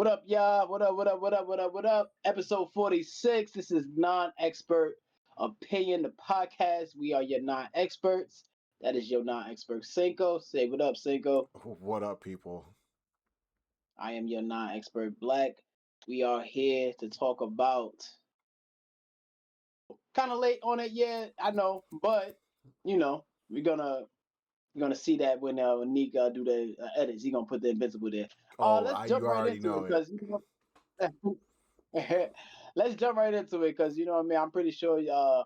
What up, y'all? What up? What up? What up? What up? What up? Episode 46. This is Non-Expert Opinion, the podcast. We are your non-experts. That is your non-expert Cinco. Say what up, Cinco. What up, people? I am your non-expert Blak. We are here to talk about kind of late on it, yeah, I know, but we're gonna see that when Neek do the edits. He gonna put the Invincible there. Let's jump You right already into know it it. because let's jump right into it because you know what I mean. I'm pretty sure the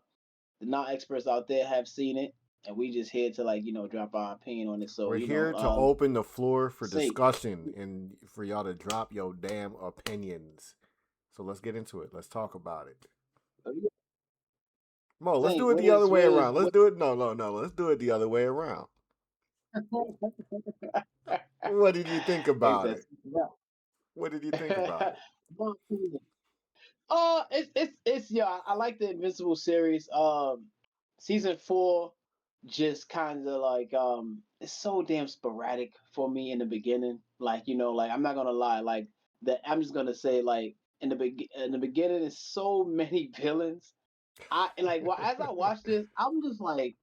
non-experts out there have seen it, and we just here to drop our opinion on it. So We're here to open the floor for see, discussion and for y'all to drop your damn opinions. So let's get into it. Let's talk about it. Mo, let's think do it what the other is way what is around. Let's what. do it. No. Let's do it the other way around. What did you think He about says, it? What did you think about it? it's yeah. I like the Invincible series. Season 4 just kind of it's so damn sporadic for me in the beginning. Like I'm not gonna lie. Like that, I'm just gonna say in the beginning, there's so many villains. As I watch this, I'm just like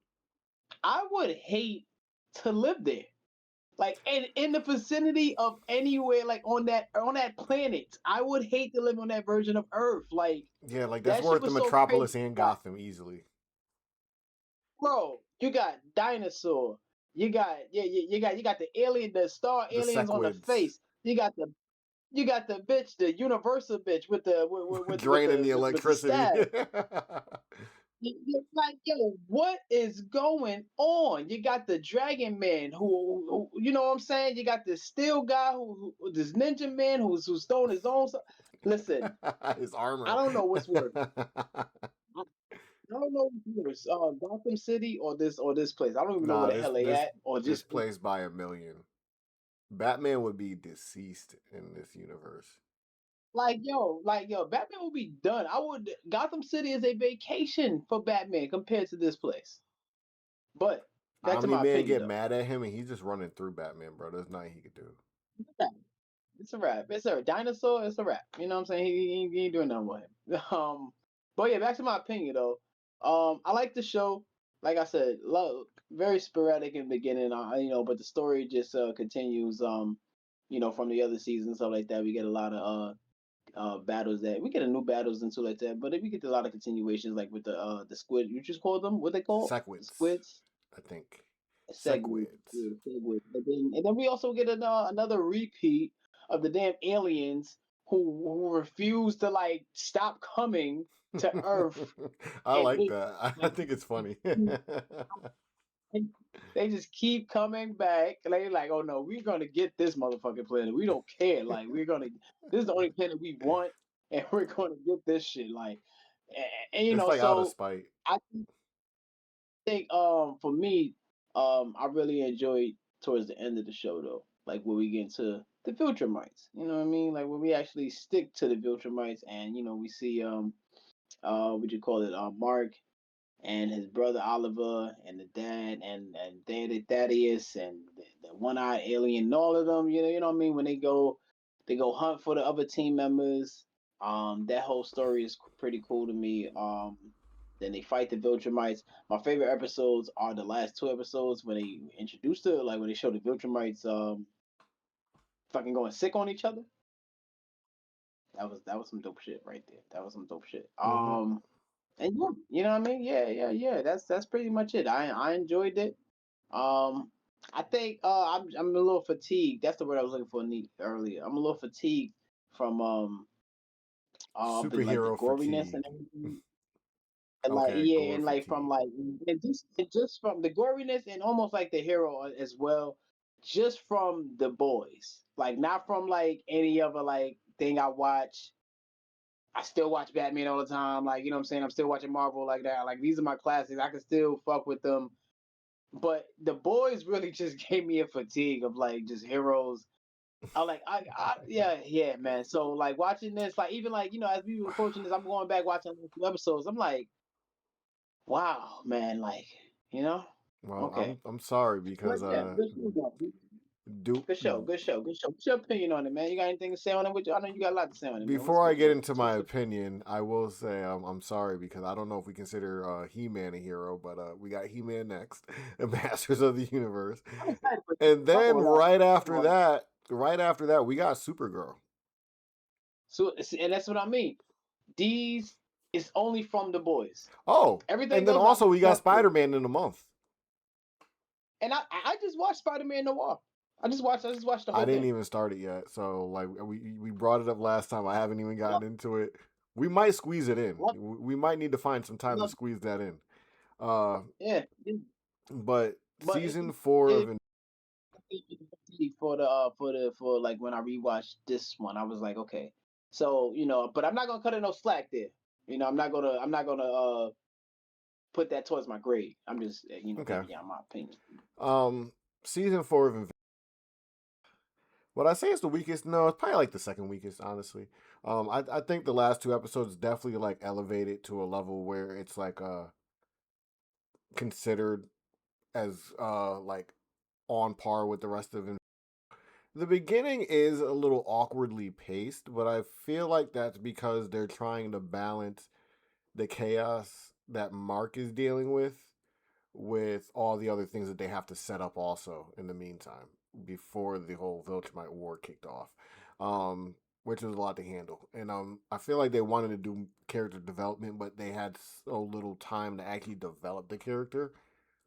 I would hate to live there. Like in the vicinity of anywhere, like on that planet, I would hate to live on that version of Earth. Like Yeah, like that's that shit worth the was so crazy. Metropolis and Gotham easily. Bro, you got dinosaur. You got the alien, the star The aliens on the Sequids face. You got the bitch, the universal bitch with the draining the with the electricity. stab. You're like, yo, what is going on? You got the Dragon Man, who you know what I'm saying? You got this steel guy, this ninja man, who's throwing his own. Listen, His I armor. don't know what's worse. I, I don't know what's worse. Gotham City or this place. I don't even know Nah, where the this hell they this at, or this just plays by a million. Batman would be deceased in this universe. like yo, Batman will be done. Gotham City is a vacation for Batman compared to this place. But back How to many my men opinion get though. mad at him and he's just running through Batman, bro? There's nothing he could do. Yeah, it's a wrap. It's a dinosaur. It's a wrap. You know what I'm saying? He ain't doing nothing with him. But yeah, back to my opinion though. I like the show. Like I said, very sporadic in the beginning. But the story just continues. From the other seasons, stuff like that. We get a lot of battles that we get a new battles and stuff like that. But we get a lot of continuations, like with the squid. You just call them what they call the Sequids, squids. I think. Segway, Sequids. yeah, Segway. And then we also get another repeat of the damn aliens who refuse to like stop coming to Earth, I and like they that. I like think it's funny. and they just keep coming back. Like, oh no, we're gonna get this motherfucking planet. We don't care. Like we're gonna. This is the only planet we want, and we're gonna get this shit. Like, It's like out of so spite. I think for me I really enjoyed towards the end of the show though, like when we get into the Viltrumites. You know what I mean? Like when we actually stick to the Viltrumites, and we see what you call it, Mark and his brother Oliver and the dad and Daddy Thaddeus and the one-eyed alien and all of them. You know what I mean? When they go hunt for the other team members. That whole story is pretty cool to me. Then they fight the Viltrumites. My favorite episodes are the last two episodes when they introduced it, like when they show the Viltrumites fucking going sick on each other. That was some dope shit right there. That was some dope shit. Hmm. And yeah, you know what I mean? Yeah. That's pretty much it. I enjoyed it. Um, I think I'm a little fatigued. That's the word I was looking for earlier. I'm a little fatigued from the Superhero goriness and fatigue. everything. And like Okay, yeah, gore and like from fatigue. like and just from the goriness and almost like the hero as well, just from the boys. Like not from like any other like thing I watch. I still watch Batman all the time. Like, you know what I'm saying? I'm still watching Marvel like that. Like these are my classics. I can still fuck with them. But the boys really just gave me a fatigue of like just heroes. Yeah, man. So like watching this, like even like, as we were approaching this, I'm going back watching a few episodes. I'm like, wow, man, like, you know? Well, Okay. I'm sorry But because yeah, good show though. Do Good show, good show, good show. What's your opinion on it, man? You got anything to say on it? I know you got a lot to say on it, man. Before I get into my What's opinion, I will say I'm sorry because I don't know if we consider He-Man a hero, but we got He-Man next, the Masters of the Universe, I'm excited for this. and I'm not then gonna lie. right after that, we got Supergirl. So, and that's what I mean. These is only from the boys. Oh, Everything and then else I also we got fuck with. Spider-Man in a month. And I just watched Spider-Man Noir. I just watched the I whole didn't thing. even start it yet, so like we brought it up last time. I haven't even gotten into it. We might squeeze it in. What? We might need to find some time to Love, squeeze that in. Uh, yeah, but but season four of for like when I rewatched this one, I was like, okay, so but I'm not gonna cut it no slack there. I'm not gonna put that towards my grade. I'm just okay, giving y'all my opinion. um, season four of would I say it's the weakest? No, it's probably like the second weakest, honestly. I think the last two episodes definitely like elevated to a level where it's like considered as like on par with the rest of the beginning is a little awkwardly paced, but I feel like that's because they're trying to balance the chaos that Mark is dealing with all the other things that they have to set up also in the meantime before the whole Viltrumite war kicked off, which was a lot to handle. And I feel like they wanted to do character development, but they had so little time to actually develop the character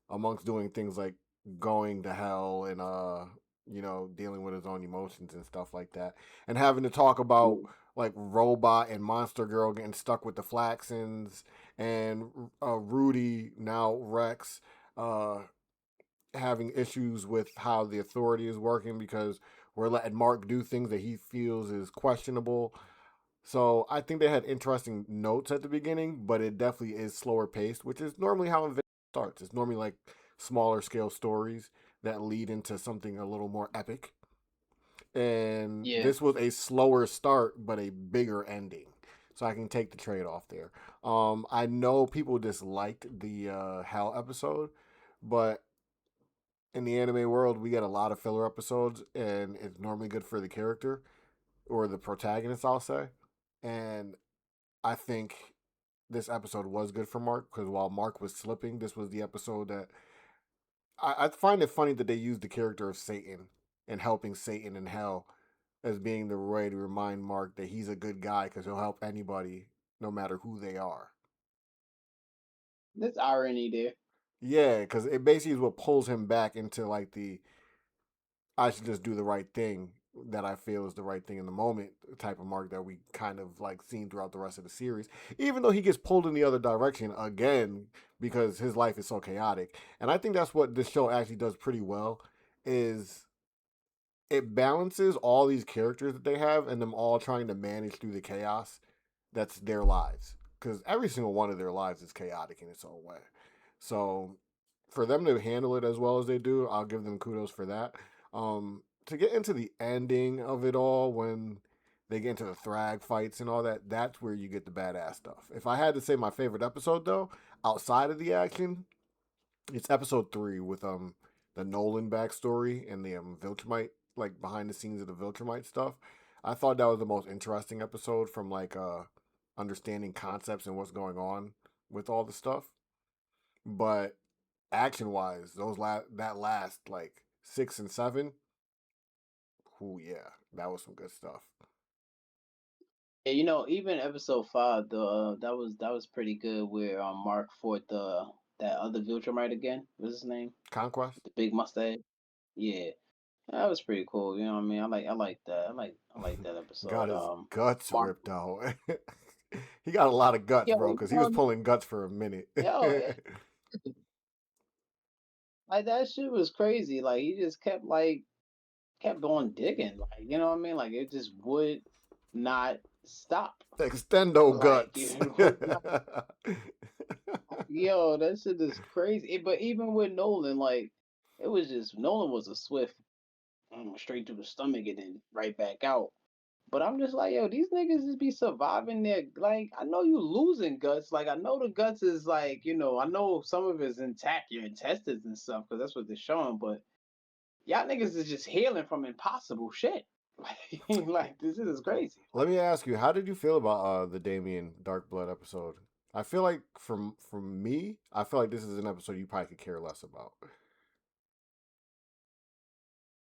amongst doing things like going to hell and dealing with his own emotions and stuff like that, and having to talk about like Robot and Monster Girl getting stuck with the Flaxons, and Rudy, now Rex, uh having issues with how the authority is working because we're letting Mark do things that he feels is questionable. So I think they had interesting notes at the beginning, but it definitely is slower paced, which is normally how Invincible starts. It's normally like smaller scale stories that lead into something a little more epic. And Yeah, this was a slower start, but a bigger ending. So I can take the trade off there. I know people disliked the Hell episode, but in the anime world, we get a lot of filler episodes, and it's normally good for the character or the protagonist, I'll say. And I think this episode was good for Mark because while Mark was slipping, this was the episode that I find it funny that they used the character of Satan and helping Satan in hell as being the way to remind Mark that he's a good guy because he'll help anybody no matter who they are. there's irony there. Yeah, because it basically is what pulls him back into like the I should just do the right thing that I feel is the right thing in the moment type of Mark that we kind of like seen throughout the rest of the series. Even though he gets pulled in the other direction again because his life is so chaotic. And I think that's what this show actually does pretty well is it balances all these characters that they have and them all trying to manage through the chaos that's their lives. Because every single one of their lives is chaotic in its own way. So for them to handle it as well as they do, I'll give them kudos for that. To get into the ending of it all, when they get into the Thrag fights and all that, that's where you get the badass stuff. If I had to say my favorite episode though, outside of the action, it's episode 3 with the Nolan backstory and the Viltrumite, like behind the scenes of the Viltrumite stuff. I thought that was the most interesting episode from like understanding concepts and what's going on with all the stuff. But action wise, that last like 6 and 7, oh yeah, that was some good stuff. Yeah, even episode 5, the that was pretty good. Where Mark fought the that other Viltrumite again. What's his name? Conquest The big mustache. Yeah, that was pretty cool. You know what I mean? I like that. I like that got episode. his guts Mark. ripped out. He got a lot of guts, Yo, bro, because he was pulling guts for a minute. yo, like that shit was crazy. Like he just kept going digging. Like what I mean? Like it just would not stop. Extendo Like guts. yo, that shit is crazy. But even with Nolan, like it was just Nolan was a swift straight through the stomach and then right back out. But I'm just like, yo, these niggas just be surviving there. Like, I know you losing guts. Like, I know the guts is like, I know some of it's intact, your intestines and stuff, because that's what they're showing. But y'all niggas is just healing from impossible shit. Like this is crazy. Let me ask you, how did you feel about the Damien Dark Blood episode? I feel like from me, I feel like this is an episode you probably could care less about.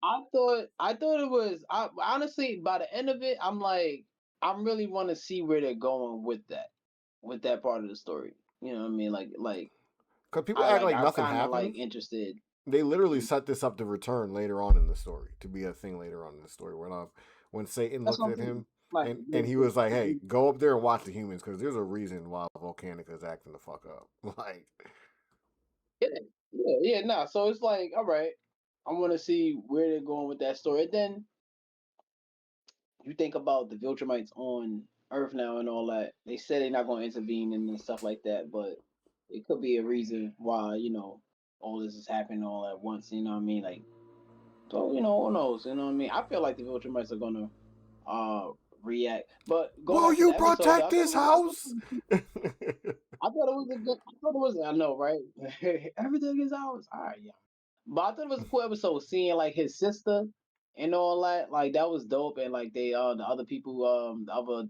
I thought it was. I honestly, by the end of it, I'm like, I really want to see where they're going with that part of the story. You know what I mean? Because people act like I'm nothing kind of like happened. interested. They literally set this up to return later on in the story, to be a thing later on in the story. When Satan That's looked what I'm at saying. him Like, and he was like, "Hey, go up there and watch the humans, because there's a reason why Volcanica is acting the fuck up." Like, yeah, yeah. Nah. So it's like, all right, I want to see where they're going with that story. And then you think about the Viltrumites on Earth now and all that. They said they're not going to intervene and stuff like that, but it could be a reason why all this is happening all at once. You know what I mean? Like, so who knows? You know what I mean? I feel like the Viltrumites are gonna uh react. But going will back to you the episode, though, protect this house? I thought it was a good. I thought it was. I know, right? Everything is ours. All right, yeah. But I thought it was a cool episode seeing like his sister and all that. Like that was dope, and like the other people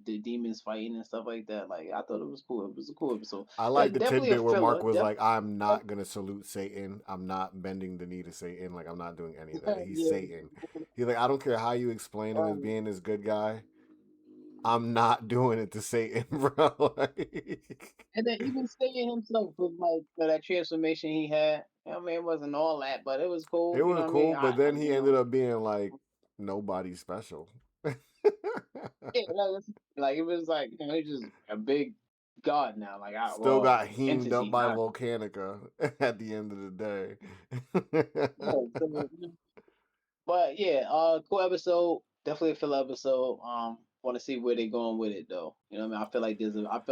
the demons fighting and stuff like that. Like I thought it was cool. It was a cool episode. I Yeah, like the definitely a tidbit where Mark filler. was like, Definitely. "I'm not gonna salute Satan. I'm not bending the knee to Satan. Like, I'm not doing any of that. He's Yeah. Satan." He's like, "I don't care how you explain him as Um, being this good guy. I'm not doing it to Satan, bro." Like, and then even Satan himself was like that transformation he had. I mean, it wasn't all that, but it was it cool. You know was what I mean? cool, but then he ended You up being like nobody special. yeah, like it was like he's just a big god now. Like Still got heamed up entity, by not Volcanica at the end of the day. yeah. So, but yeah, cool episode. Definitely a filler episode. Want to see where they're going with it though. You know what I mean? I feel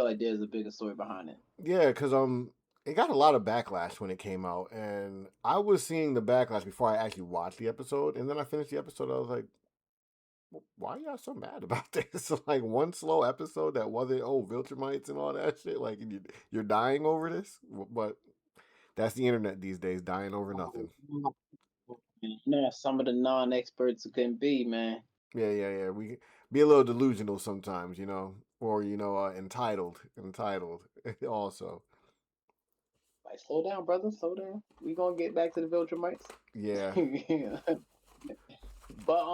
like there's a bigger story behind it. Yeah, because it got a lot of backlash when it came out, and I was seeing the backlash before I actually watched the episode, and then I finished the episode. I was like, why are y'all so mad about this? Like one slow episode that wasn't Viltrumites and all that shit. Like you're dying over this, but that's the internet these days, dying over nothing. Yeah, some of the non-experts can be, man. Yeah. We be a little delusional sometimes, or entitled, also. Like, slow down, brother, slow down. We gonna get back to the Viltrumites. Yeah, But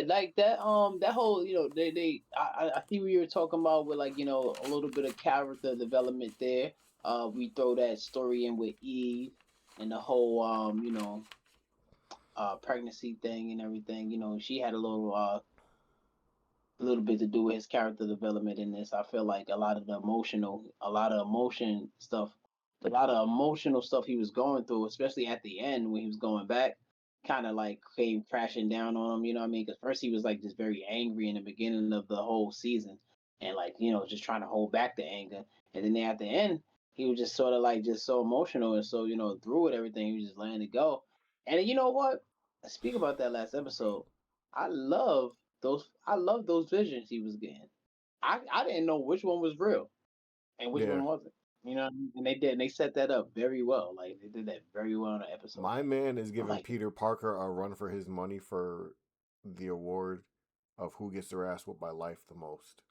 like that whole I see what you were talking about with like a little bit of character development there. We throw that story in with Eve and the whole pregnancy thing and everything. She had a little bit to do with his character development in this. I feel like a lot of emotion stuff, a lot of emotional stuff he was going through, especially at the end when he was going back, kind of like came crashing down on him. You know what I mean? Because first he was like just very angry in the beginning of the whole season, and like just trying to hold back the anger, and then at the end he was just sort of like just so emotional and so through it everything he was just letting it go. And you know what? Speak about that last episode. I love I love those visions he was getting. I didn't know which one was real and which yeah. one wasn't. You know, and they set that up very well. Like they did that very well in the episode. My man is I'm giving like, Peter Parker a run for his money for the award of who gets their ass whooped by life the most.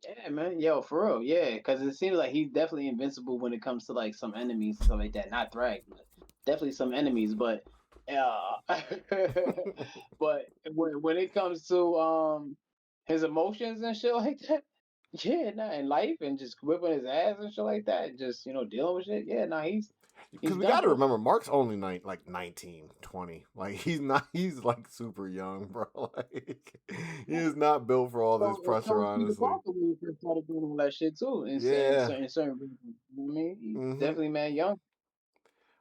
yeah, man, yo, for real, yeah, because it seems like he's definitely invincible when it comes to like some enemies and stuff like that. Not Thrag, but definitely some enemies. But but when it comes to his emotions and shit like that, yeah, nah, in life and just whipping his ass and shit like that, and just dealing with shit. Yeah, nah, he's Because we done got to for. remember, Mark's only 19, 20. Like, he's not, he's like super young, bro. Like, he is not built for all this So pressure, was Peter honestly. Parker when he first started doing all that shit too. In Yeah. certain, you know what I mean, he's hmm definitely man young.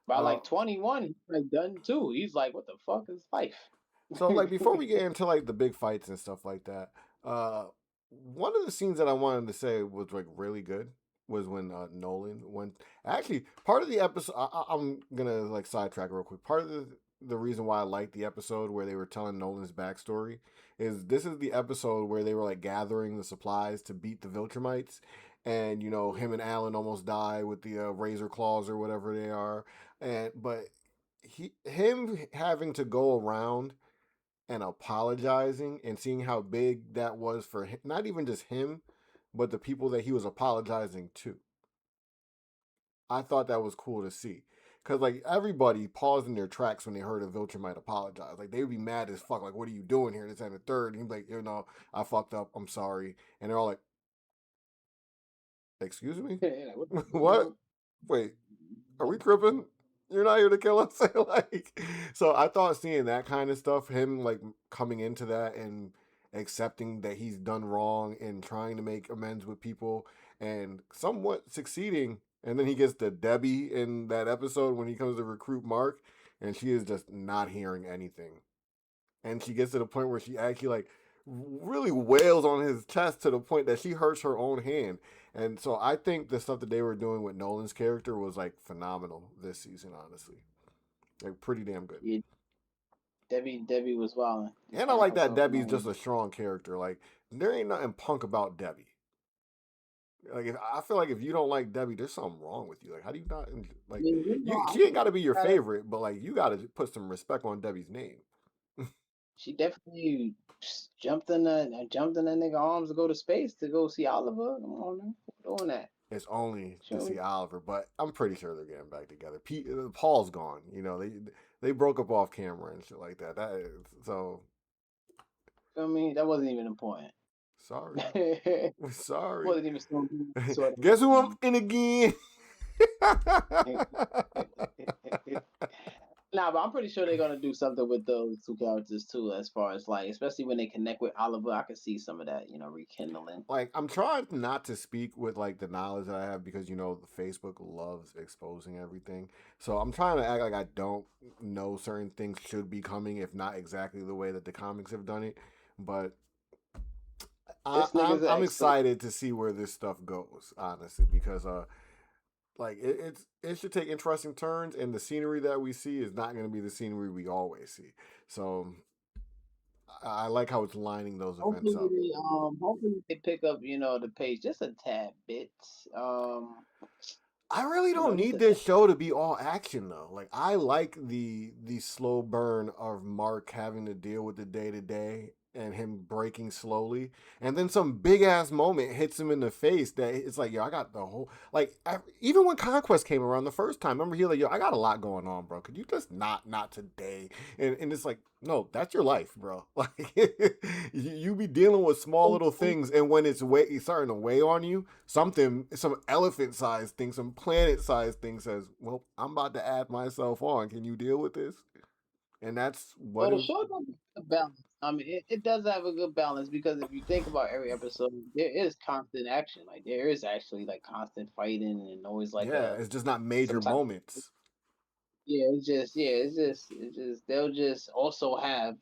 By Uh, like 21, he's like done too. He's like, what the fuck is life? so, like, before we get into, like, the big fights and stuff like that, uh, one of the scenes that I wanted to say was, like, really good was when Nolan went. Actually, part of the episode, I'm gonna, like, sidetrack real quick. Part of the reason why I liked the episode where they were telling Nolan's backstory is this is the episode where they were, like, gathering the supplies to beat the Viltrumites. And, him and Alan almost die with the razor claws or whatever they are. But him having to go around and apologizing and seeing how big that was for him, not even just him, but the people that he was apologizing to. I thought that was cool to see. Cause like everybody paused in their tracks when they heard a Vilcher might apologize. Like they would be mad as fuck. Like, what are you doing here? This and the third. And he'd be like, I fucked up. I'm sorry. And they're all like, excuse me? Like, what the What? fuck? Wait, are we tripping? You're not here to kill us. Like, so I thought seeing that kind of stuff, him like coming into that and accepting that he's done wrong and trying to make amends with people and somewhat succeeding. And then he gets to Debbie in that episode when he comes to recruit Mark, and she is just not hearing anything. And she gets to the point where she actually like really wails on his chest to the point that she hurts her own hand. And so I think the stuff that they were doing with Nolan's character was like phenomenal this season, honestly. Like pretty damn good. Yeah, Debbie was wilding And I in like that episode Debbie's just finale. a strong character. Like there ain't nothing punk about Debbie. Like I feel like if you don't like Debbie, there's something wrong with you. Like how do you not I like mean, you? I She ain't got to mean, be your favorite, but like you got to put some respect on Debbie's name. she definitely jumped in that nigga arms to go to space to go see Oliver. Come on, man, doing that. It's only to Sure. see Oliver, but I'm pretty sure they're getting back together. Paul's gone. They broke up off camera and shit like that. That is, so Feel me? That wasn't even important. sorry, sorry. Wasn't even so sort Guess who I'm of. in again? Nah, but I'm pretty sure they're gonna do something with those two characters too, as far as like, especially when they connect with Oliver. I can see some of that, rekindling. Like I'm trying not to speak with like the knowledge that I have because Facebook loves exposing everything. So I'm trying to act like I don't know certain things should be coming, if not exactly the way that the comics have done it. But This nigga's an I'm excellent. excited to see where this stuff goes, honestly, because like it should take interesting turns, and the scenery that we see is not going to be the scenery we always see. So I like how it's lining those events up. Hopefully they pick up, the pace just a tad bit. Um, I really don't just need a tad. this show to be all action though. Like I like the slow burn of Mark having to deal with the day to day and him breaking slowly, and then some big ass moment hits him in the face that it's like, yo, I got the whole even when Conquest came around the first time, remember he like, yo, I got a lot going on, bro. Could you just not today? And it's like, no, that's your life, bro. Like you be dealing with small little things, and when it's starting to weigh on you, some elephant sized thing, some planet sized thing says, well, I'm about to add myself on. Can you deal with this? And that's what Well, the it show does have a balance. I mean, it does have a good balance because if you think about every episode, there is constant action. Like there is actually like constant fighting and always like yeah, it's just not some major type. moments. It's just they'll just also have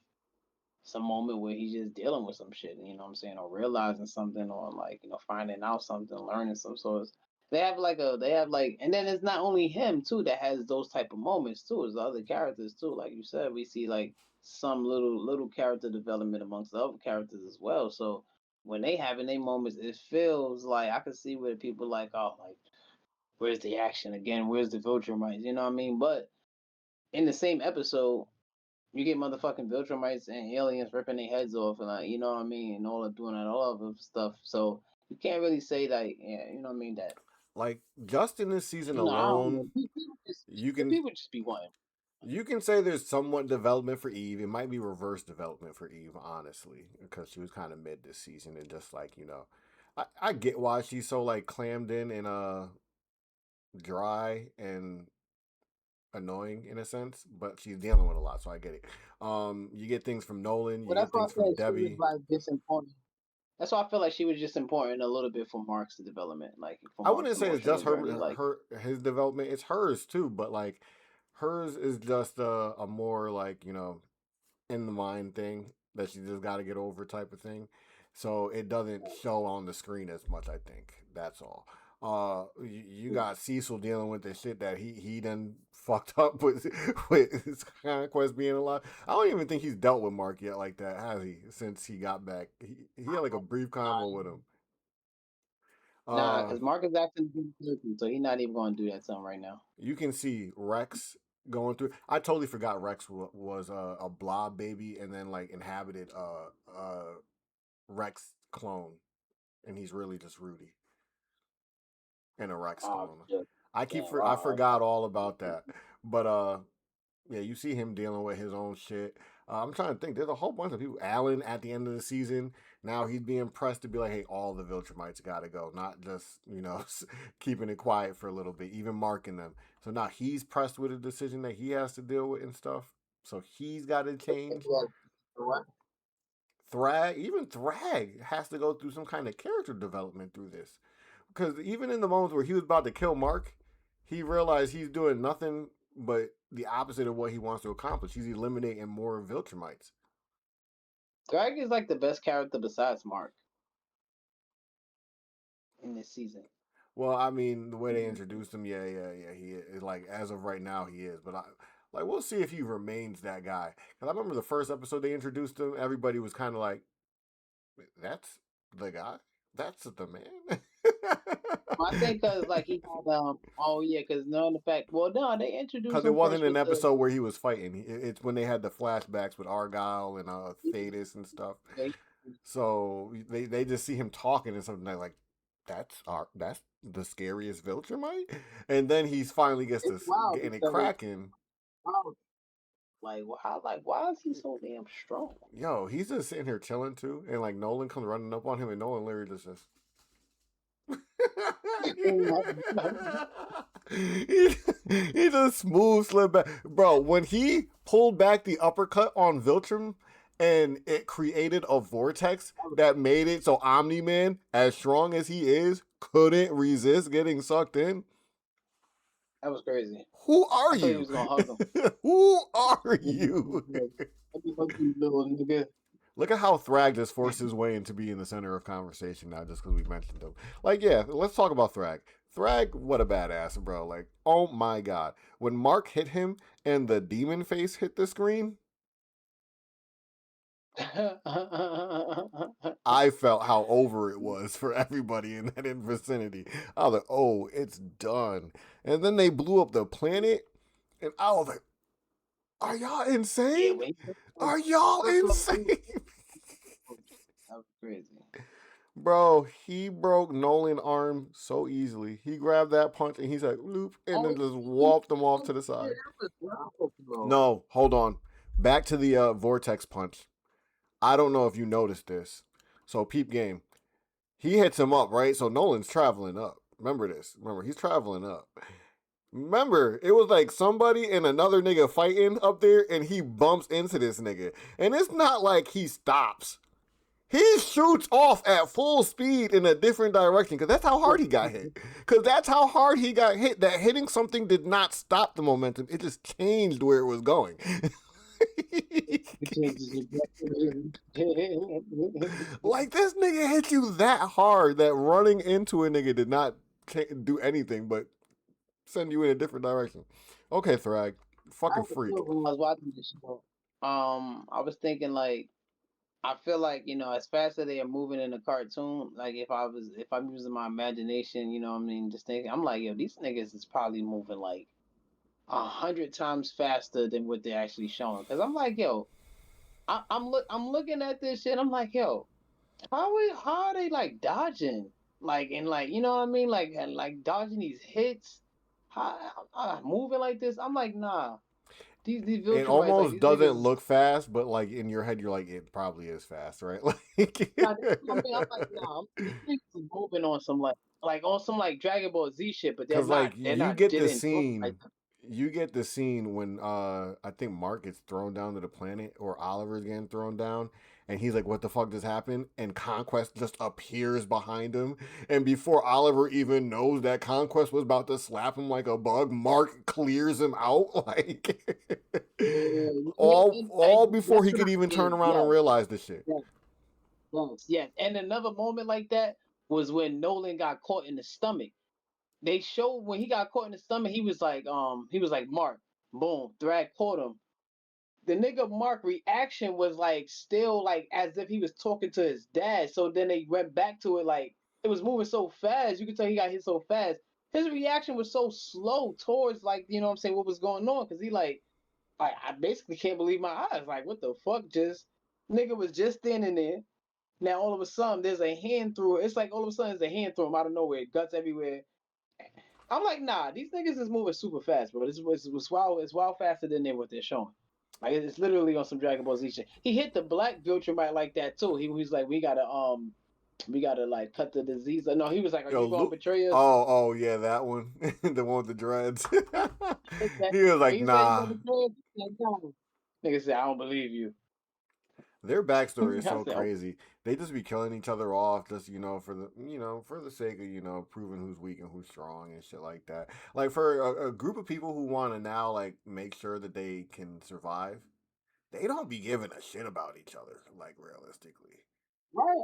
some moment where he's just dealing with some shit, you know what I'm saying, or realizing something, or like finding out something, learning some sorts. They have like, and then it's not only him too that has those type of moments too. It's the other characters too. Like you said, we see like some little character development amongst the other characters as well. So when they having their moments, it feels like I can see where people like, oh, like where's the action again? Where's the vulture mice? You know what I mean? But in the same episode, you get motherfucking Viltrumites and aliens ripping their heads off and like, you know what I mean, and all of doing that all of the stuff. So you can't really say that, yeah, you know what I mean, that Like just in this season I don't know. alone, you can People just be wanting. you can say there's somewhat development for Eve. It might be reverse development for Eve, honestly, because she was kind of mid this season and just like I get why she's so like clammed in and dry and annoying in a sense, but she's dealing with a lot, so I get it. You get things from Nolan, you Well, get that's why I things from said she was Debbie. like just important. That's why I feel like she was just important a little bit for Mark's development, like for I Mark's wouldn't say it's just emotional journey. Like his development. It's hers too, but like hers is just a more like in the mind thing that you just got to get over type of thing. So it doesn't show on the screen as much. I think that's all. You got Cecil dealing with the shit that he done fucked up with his conquest being alive. I don't even think he's dealt with Mark yet like that, has he? Since he got back, he had like a brief convo with him. nah, Uh, because Mark is acting, so he's not even going to do that to him right now. you can see Rex. going through. I totally forgot Rex was a blob baby and then like inhabited Rex clone, and he's really just Rudy and a Rex Oh clone. shit. Damn. I forgot all about that, but yeah, you see him dealing with his own shit. I'm trying to think. There's a whole bunch of people. Allen at the end of the season, now he's being pressed to be like, hey, all the Viltrumites got to go, not just keeping it quiet for a little bit, even marking them. So now he's pressed with a decision that he has to deal with and stuff. So he's got to change. Even Thrag has to go through some kind of character development through this. Because even in the moments where he was about to kill Mark, he realized he's doing nothing but the opposite of what he wants to accomplish. He's eliminating more Viltrumites. Greg is like the best character besides Mark in this season. Well, I mean, the way they introduced him, yeah. He is like as of right now he is, but we'll see if he remains that guy. Because I remember the first episode they introduced him, everybody was kind of like, "That's the guy. That's the man." I think because like he had oh yeah, because no, the fact no, they introduced Because it him wasn't first an with the episode where he was fighting. It's when they had the flashbacks with Argyle and Thetis and stuff. So they just see him talking and something like that's the scariest Viltrumite, and then he finally gets it's to wild getting it because cracking. wow, why is he so damn strong? Yo, he's just sitting here chilling too, and like Nolan comes running up on him, and Nolan literally just says, he just smooth slid back, bro. When he pulled back the uppercut on Viltrum, and it created a vortex that made it so Omni Man, as strong as he is, couldn't resist getting sucked in. That was crazy. Who are I thought he you? was gonna hug him. Who are you? Let me hug you, little nigga. Look at how Thrag just forced his way into being the center of conversation now just because we mentioned him. Like, yeah, let's talk about Thrag. Thrag, what a badass, bro. Like, oh my god. When Mark hit him and the demon face hit the screen, I felt how over it was for everybody in that vicinity. I was like, oh, it's done. And then they blew up the planet, and I was like, are y'all Yeah, insane? when Are y'all insane? that was crazy. Bro, he broke Nolan's arm so easily. He grabbed that punch and he's like, loop, and then just whopped him off to the side. No, hold on. Back to the vortex punch. I don't know if you noticed this. So, peep game. He hits him up, right? So, Nolan's traveling up. Remember this. Remember, he's traveling up. Remember, it was like somebody and another nigga fighting up there, and he bumps into this nigga. And it's not like he stops. He shoots off at full speed in a different direction because that's how hard he got hit. Because that's how hard he got hit. That hitting something did not stop the momentum. It just changed where it was going. Like this nigga hit you that hard that running into a nigga did not do anything but send you in a different direction. Okay, Thrag, fucking freak. When I was watching this show, I was thinking like I feel like as fast as they are moving in the cartoon, like if I'm using my imagination, what I mean, just thinking, I'm like, yo, these niggas is probably moving like 100 times faster than what they're actually showing. Cause I'm like, yo, I'm looking at this shit. I'm like, yo, how are they like dodging, like and like you know what I mean, like and like dodging these hits, how moving like this? I'm like, nah, these It Viltrumites, like almost these niggas doesn't is. look fast, but like in your head, you're like, it probably is fast, right? Like, Nah, I mean, I'm like, nah, these niggas is moving on some like on some like Dragon Ball Z shit, but they're because not. like They're not. They didn't do it like you get the scene when I think Mark gets thrown down to the planet or Oliver's getting thrown down, and he's like, "What the fuck just happened?" And Conquest just appears behind him, and before Oliver even knows that Conquest was about to slap him like a bug, Mark clears him out like all before he could even turn around and realize the shit. Yes, yes. And another moment like that was when Nolan got caught in the stomach. They showed when he got caught in the stomach, he was like Mark, boom, Thrag caught him. The nigga Mark reaction was like still like as if he was talking to his dad. So then they went back to it like it was moving so fast. You could tell he got hit so fast. his reaction was so slow towards like what I'm saying, what was going on, because he like I basically can't believe my eyes. Like what the fuck? Just nigga was just standing there. Now all of a sudden there's a hand through. It's like all of a sudden there's a hand through him out of nowhere, guts everywhere. I'm like, nah, these niggas is moving super fast, bro. This was wild. It's wild faster than what they're showing. Like it's literally on some Dragon Ball Z shit. He hit the black Viltrumite like that too. He was like, we gotta like cut the disease. No, he was like, are Yo, you gonna Luke. betray us? Oh, yeah, that one, the one with the dreads. He was When like, you say you gonna nah. betray us, like, no. Nigga said, I don't believe you. Their backstory is I so said, oh, crazy. They just be killing each other off, just for the sake of proving who's weak and who's strong and shit like that. Like for a group of people who want to now like make sure that they can survive, they don't be giving a shit about each other. Like realistically, right.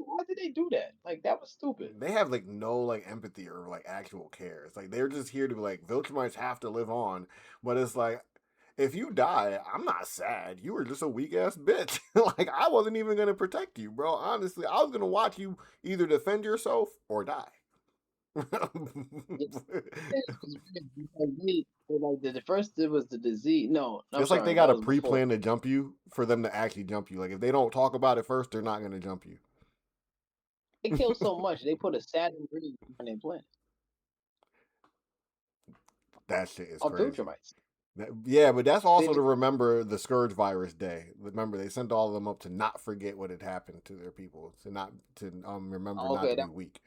Why did they do that? Like that was stupid. they have like no like empathy or like actual care. It's like they're just here to be like Viltrumites have to live on, but it's like if you die, I'm not sad. You were just a weak ass bitch. Like I wasn't even gonna protect you, bro. Honestly, I was gonna watch you either defend yourself or die. Yeah, it was weird because like the first it was the disease. No, I'm It's like they sorry, got that a was before. pre-plan to jump you for them to actually jump you. Like if they don't talk about it first, they're not gonna jump you. They killed so much. They put a sad ingredient on their planet That shit is on crazy. Viltrumites. Yeah, but that's They also was to remember the Scourge Virus Day. Remember, they sent all of them up to not forget what had happened to their people, to not to remember not okay. to be weak.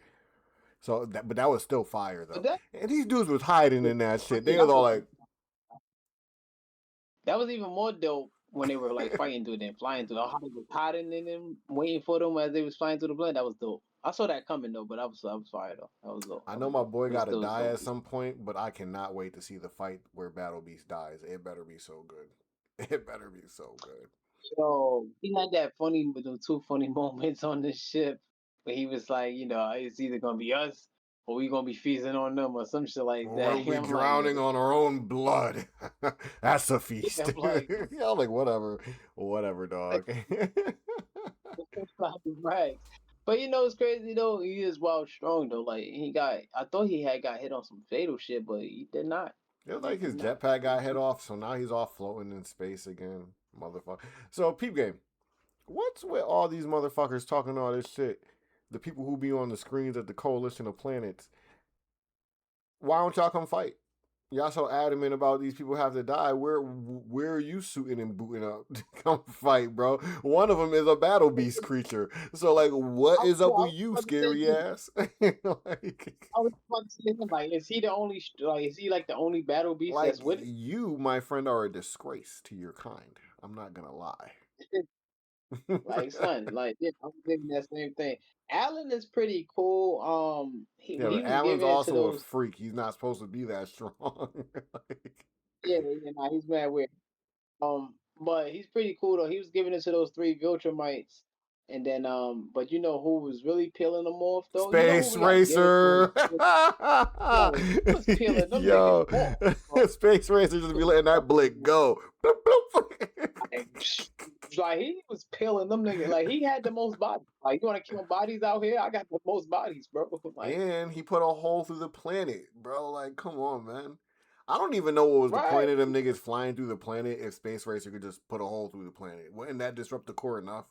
So, but that was still fire But though. And these dudes was that hiding in that shit. They that was all was like, that was even more dope when they were like fighting through them, flying through. How they was hiding in them, waiting for them as they was flying through the plane. That was dope. I saw that coming though, but I was fire though. That was dope. I That know was my dope. boy But it got to still was die dope. at some point, but I cannot wait to see the fight where Battle Beast dies. It better be so good. It better be so good. Yo, he had that funny, the two funny moments on the ship where he was like, it's either gonna be us or we gonna be feasting on them or some shit like Or that. we'll be I'm like, drowning nigga, on our own blood. That's a yeah, feast. I'm like, I'm like, whatever, like, dog. right. But it's crazy though. He is wild strong though. Like I thought he had got hit on some fatal shit, but he did not. It was He like did his not. jetpack got hit off, so now he's off floating in space again, motherfucker. So, peep game. What's with all these motherfuckers talking all this shit? The people who be on the screens at the Coalition of Planets. Why don't y'all come fight? Y'all so adamant about these people have to die. Where are you suiting and booting up to come fight, bro? One of them is a battle beast creature. So like, what is I up with was you, about to say scary him. ass? like, I was about to say him. Like, is he the only? Like, is he like the only battle beast like that's with you, my friend, are a disgrace to your kind. I'm not gonna lie. it? Like, son, like, yeah, I was thinking that same thing. Alan is pretty cool. Yeah, When he but was Alan's giving it to also a those, freak. He's not supposed to be that strong. like, nah, he's mad weird. But he's pretty cool though. He was giving it to those three Viltrumites, and then but who was really peeling them off though? You know who Space we gotta give it to? Racer. Yo, he was peeling them niggas Yo, off, bro. Space Racer just be letting that blick go. Bloop, bloop. Like, like he was peeling them niggas. Like he had the most bodies. Like you want to kill bodies out here? I got the most bodies, bro. Like And he put a hole through the planet, bro. Like, come on, man. I don't even know what was the right. point of them niggas flying through the planet if Space Racer could just put a hole through the planet. Wouldn't that disrupt the core enough?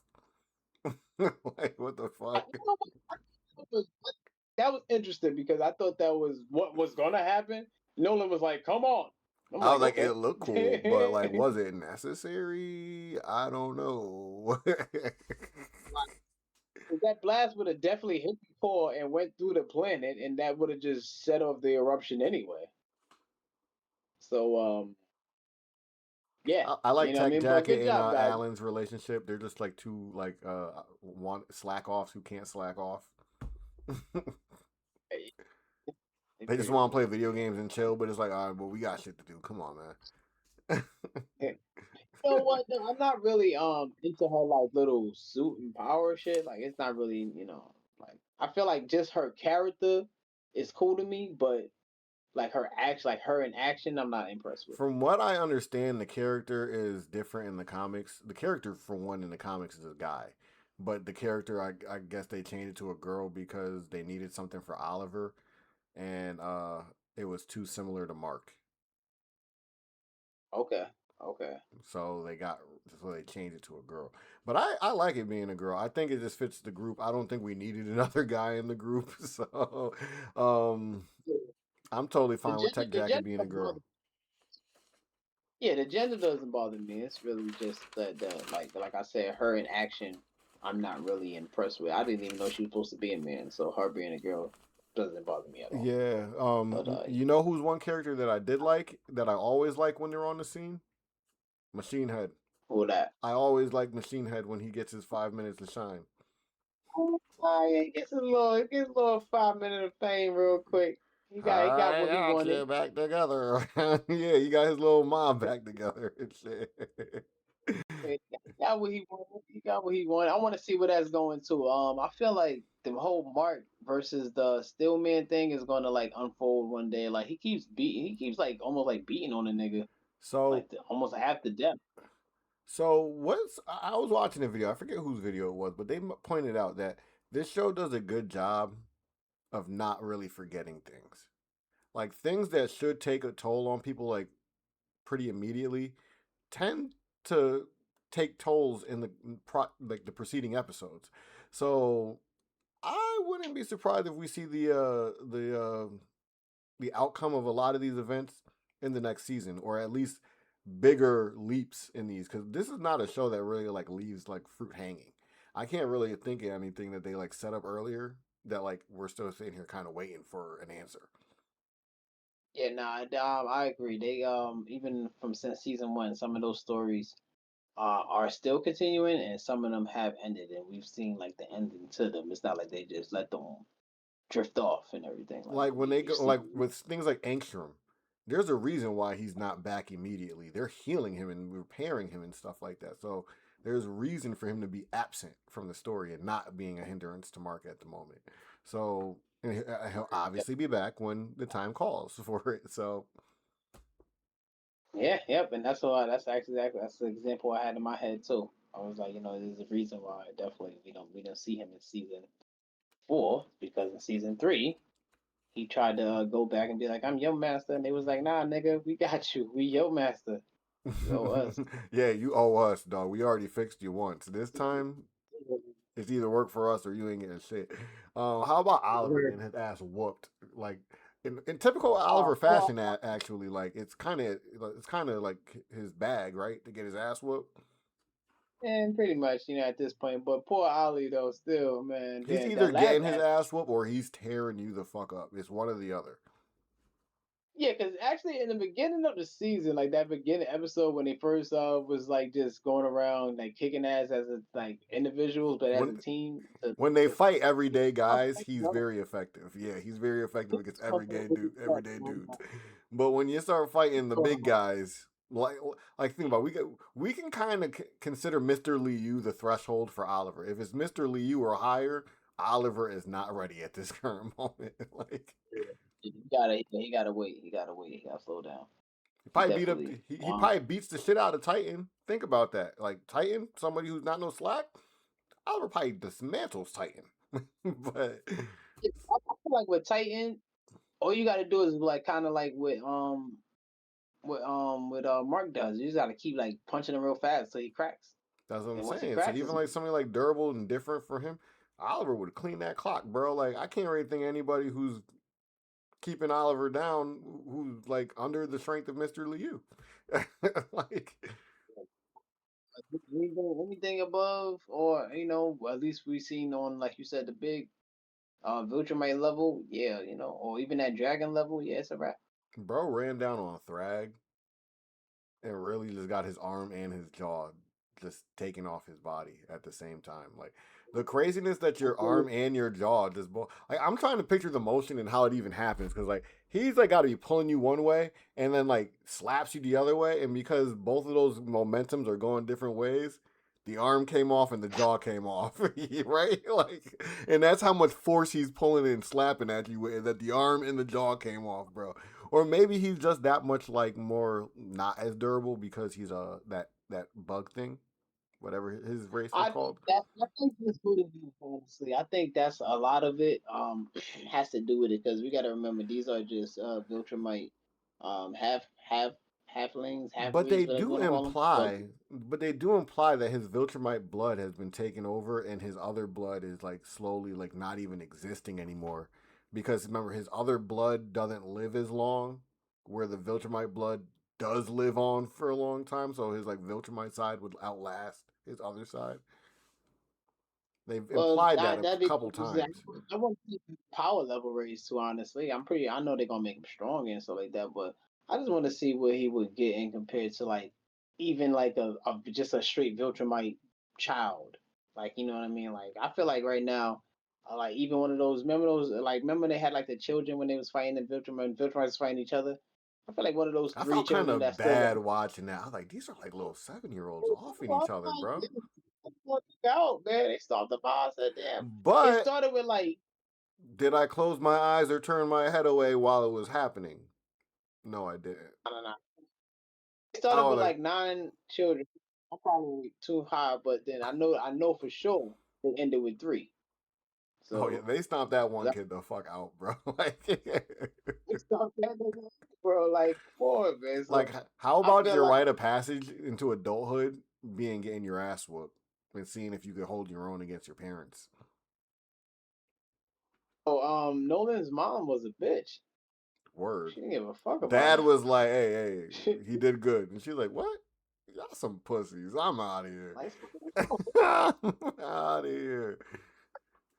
like, what the I, fuck? you know what? That was interesting because I thought that was what was gonna happen. Nolan was like, "Come on." I'm I was like, like, it "Okay." looked cool, but like, was it necessary? I don't know. That blast would have definitely hit the core and went through the planet, and that would have just set off the eruption anyway. So, yeah, I like you know what I Tech mean. But good Jacket and job, guys. Alan's relationship. They're just like two like one slack offs who can't slack off. Hey, They just pretty want to cool. play video games and chill, but it's like, all right, well, we got shit to do. Come on, man. Yeah. You know what? No, I'm not really into her like little suit and power shit. Like it's not really like I feel like just her character is cool to me, but like her action, like her in action, I'm not impressed with. From what I understand, the character is different in the comics. The character, for one, in the comics is a guy, but the character, I guess they changed it to a girl because they needed something for Oliver, and it was too similar to Mark. Okay. Okay. So they changed it to a girl. But I like it being a girl. I think it just fits the group. I don't think we needed another guy in the group. So um I'm totally fine with Tech The Jacket gender being a don't girl. bother. Yeah, the gender doesn't bother me. It's really just the like I said, her in action. I'm not really impressed with. I didn't even know she was supposed to be a man, so her being a girl doesn't bother me at all. Yeah. But You know who's one character that I did like that I always like when they're on the scene? Machine Head. who that? I always like Machine Head when he gets his 5 minutes to shine. It it gets a little 5 minute of fame real quick. He got I what he got wanted. you back together. Yeah, he got his little mom back together and shit. He got what he wanted. He got what he wanted. I want to see where that's going to. I feel like the whole Mark versus the Stillman thing is going to like unfold one day. Like he keeps like almost like beating on a nigga, So like almost half the death. what's I was watching a video. I forget whose video it was, but they pointed out that this show does a good job of not really forgetting things. Like things that should take a toll on people like pretty immediately tend to take tolls in like the preceding episodes. So I wouldn't be surprised if we see the outcome of a lot of these events in the next season, or at least bigger leaps in these. Because this is not a show that really like leaves like fruit hanging. I can't really think of anything that they like set up earlier that like we're still sitting here kind of waiting for an answer. Yeah, nah, I agree. They even from since season one, some of those stories are still continuing, and some of them have ended, and we've seen like the ending to them. It's not like they just let them drift off and everything. Like Like when they we've go seen. like with things like Angstrom, there's a reason why he's not back immediately. They're healing him and repairing him and stuff like that. So there's a reason for him to be absent from the story and not being a hindrance to Mark at the moment. So and he'll obviously be back when the time calls for it. So Yeah, yep, and that's the example I had in my head too. I was like, there's a reason why definitely we don't see him in season four because in season three he tried to go back and be like, I'm your master, and they was like, Nah, nigga, we got you, we your master, you owe us. yeah, you owe us, dog. We already fixed you once. This time it's either work for us or you ain't getting shit. How about Oliver getting his ass whooped? Like in typical Oh, Oliver poor, fashion, actually, like it's kind of like his bag, right, to get his ass whooped. and pretty much, at this point. But poor Ali though, still, man. He's Then either that last getting his act, ass whooped or he's tearing you the fuck up. It's one or the other. yeah, because actually in the beginning of the season, like that beginning episode when they first was like just going around like kicking ass as a like individuals, but as When a team to, when they to fight everyday I'm guys, like, he's no, very effective. Yeah, he's very effective against this motherfucker was everyday man. dudes. But when you start fighting the big guys, like think about it, we can kind of consider Mr. Liu the threshold for Oliver. If it's Mr. Liu or higher, Oliver is not ready at this current moment. Like He gotta wait. He gotta wait. He gotta slow down. he He probably beat up definitely. he probably beats the shit out of Titan. Think about that. Like Titan, somebody who's not no slack, Oliver probably dismantles Titan. But I feel like with Titan, all you gotta do is like kind of like with Mark does. You just gotta keep like punching him real fast so he cracks. that's what I'm And once he saying. So cracks, even it's like something like durable and different for him, Oliver would clean that clock, bro. Like I can't really think of anybody who's keeping Oliver down who's like under the strength of Mr. Liu. Like, anything above, or at least we seen on like you said the big Viltrumite level, yeah, or even that dragon level, yeah, it's a wrap. bro ran down on Thrag and really just got his arm and his jaw just taken off his body at the same time. Like the craziness that your arm and your jaw just like I'm trying to picture the motion and how it even happens because like he's like got to be pulling you one way and then like slaps you the other way, and because both of those momentums are going different ways. The arm came off and the jaw came off, right? Like, and that's how much force he's pulling and slapping at you with. That the arm and the jaw came off, bro. Or maybe he's just that much like more not as durable because he's that bug thing. whatever his race was I think called. I think that's what it is, honestly. I think that's a lot of it has to do with it because we got to remember these are just Viltrumite halflings, But half-breeds, whatever you want to call them. But they do imply that his Viltrumite blood has been taken over, and his other blood is like slowly like not even existing anymore. Because remember, his other blood doesn't live as long, where the Viltrumite blood does live on for a long time. So his like Viltrumite side would outlast his other side. They've well, implied that that a that be couple times. I want to see his power level raised too. Honestly, I know they're gonna make him strong and stuff like that, but I just want to see where he would get in compared to like even like a just a straight Viltrumite child. Like you know what I mean? Like I feel like right now, like even one of those remember they had like the children when they was fighting the Viltrumite and Viltrumites was fighting each other. I feel like one of those I three felt kind children that of still got. bad watching that. I was like, these are like little 7-year-olds offing each other, bro. Out, man. They stopped the ball. I said, damn. It But started with like did I close my eyes or turn my head away while it was happening? No, I didn't. I don't know. It I started was with like, like 9 children. I'm probably too high, but then I know for sure it ended with three. oh yeah, So they stomped that one that kid the fuck out, bro. like, it stopped that nigga, bro. Like four, man. So like, how I about feel your like rite of passage into adulthood being getting your ass whooped and seeing if you could hold your own against your parents? Nolan's mom was a bitch. Word. She didn't give a fuck about Dad him. was like, hey, he did good, and she's like, what? Y'all some pussies. I'm out of here. Like I'm out of here.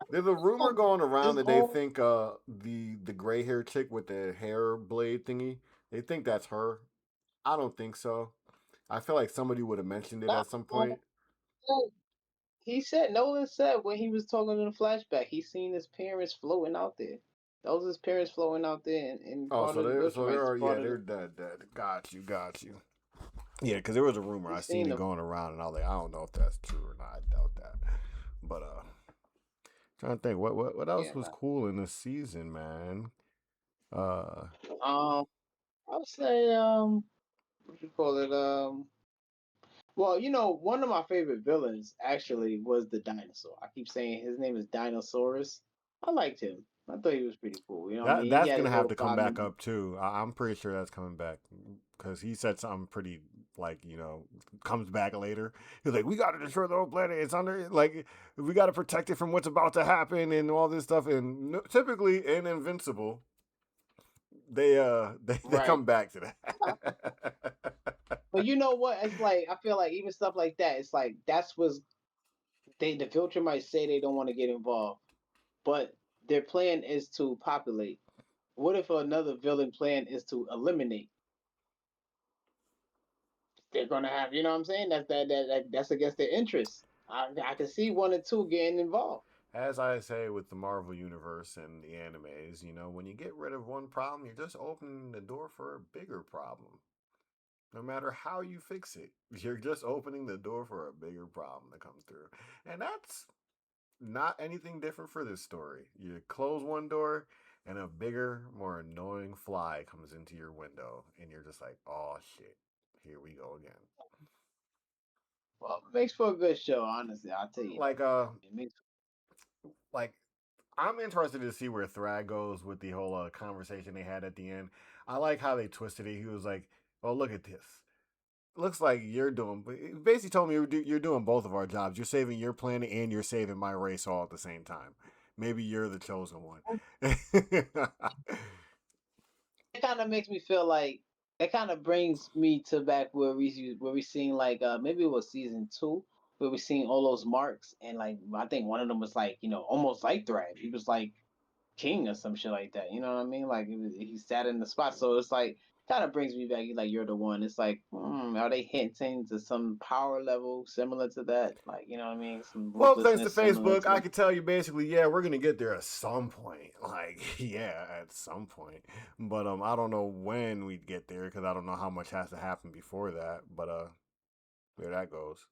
There's a rumor going around his that they own. think the gray hair chick with the hair blade thingy, they think that's her. I don't think so. I feel like somebody would have mentioned it Nah, at some point. he said Nolan said when he was talking in the flashback, he seen his parents floating out there. Those his parents floating out there and Oh, part so of the there Viltrumites, are, part yeah, of the they're dead. Got you. Yeah, because there was a rumor he I seen seen it them. going around, and I was like, I don't know if that's true or not. I doubt that. But trying to think what else Yeah, was nah. cool in this season, man. Uh, I would say what you call it well, you know, one of my favorite villains actually was the dinosaur. I keep saying his name is Dinosaurus. I liked him. I thought he was pretty cool. You know what I mean? He that's had gonna his have little to come five back minutes. up too. I'm pretty sure that's coming back because he said something pretty like comes back later. He's like, we got to destroy the whole planet. It's under like we got to protect it from what's about to happen and all this stuff. And typically in Invincible, they Right. come back to that. But you know what? It's like I feel like even stuff like that, it's like that's what's the filter might say they don't want to get involved, but their plan is to populate. What if another villain plan is to eliminate? They're gonna have, you know what I'm saying? That's against their interests. I can see one or two getting involved. As I say with the Marvel universe and the animes, when you get rid of one problem, you're just opening the door for a bigger problem. No matter how you fix it, you're just opening the door for a bigger problem to come through. And that's not anything different for this story. You close one door, and a bigger, more annoying fly comes into your window, and you're just like, oh shit, here we go again. Well, it makes for a good show, honestly. I'll tell you Like, that. It makes like I'm interested to see where Thrag goes with the whole conversation they had at the end. I like how they twisted it. He was like, "Oh, look at this. Looks like you're doing." He basically told me you're doing both of our jobs. You're saving your planet and you're saving my race all at the same time. Maybe you're the chosen one. it kind of makes me feel like it kind of brings me to back where we seen like maybe it was season 2 where we seen all those marks and like I think one of them was like almost like Thrash. He was like king or some shit like that. You know what I mean? Like he sat in the spot. So it's like kind of brings me back. Like you're the one. It's like are they hinting to some power level similar to that? Like you know what I mean? Some Well, thanks to ruthlessness similar Facebook, to I that. could tell you basically, yeah, we're gonna get there at some point. Like, yeah, at some point. But I don't know when we'd get there because I don't know how much has to happen before that. But there that goes.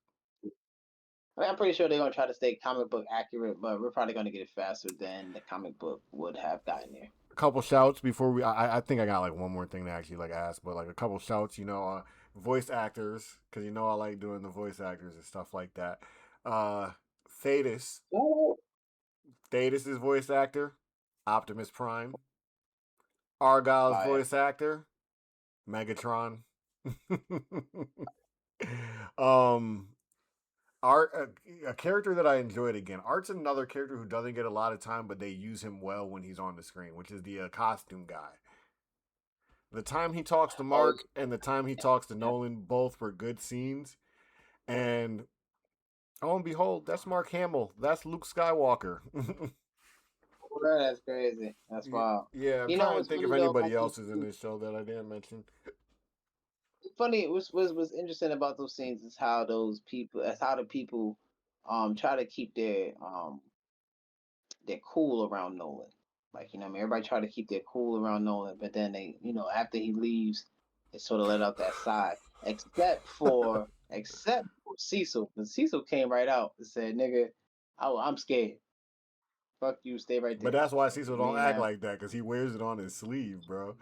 I mean, I'm pretty sure they're gonna try to stay comic book accurate, but we're probably gonna get it faster than the comic book would have gotten there. A couple shouts before we. I think I got like one more thing to actually like ask, but like a couple shouts. voice actors, because you know I like doing the voice actors and stuff like that. Uh, Thetis, Oh, Thetis' voice actor, Optimus Prime. Argyle's fire. voice actor, Megatron. um, Art, a character that I enjoyed again. Art's another character who doesn't get a lot of time, but they use him well when he's on the screen, which is the costume guy. The time he talks to Oh, Mark and the time he talks to yeah. Nolan both were good scenes. And oh and behold, that's Mark Hamill. That's Luke Skywalker. Bro, that's crazy. That's wild. Yeah, I'm You know trying to what's think if funny though anybody about else those is in scenes? this show that I didn't mention. Funny. What's interesting about those scenes is how those people, as how the people, try to keep their cool around Nolan. Like, you know, what I mean, everybody try to keep their cool around Nolan, but then they, you know, after he leaves, they sort of let out that side. Except for Cecil, because Cecil came right out and said, "Nigga, I'm scared. Fuck you, stay right But there. that's why Like, Cecil we don't ain't act have." like that because he wears it on his sleeve, bro.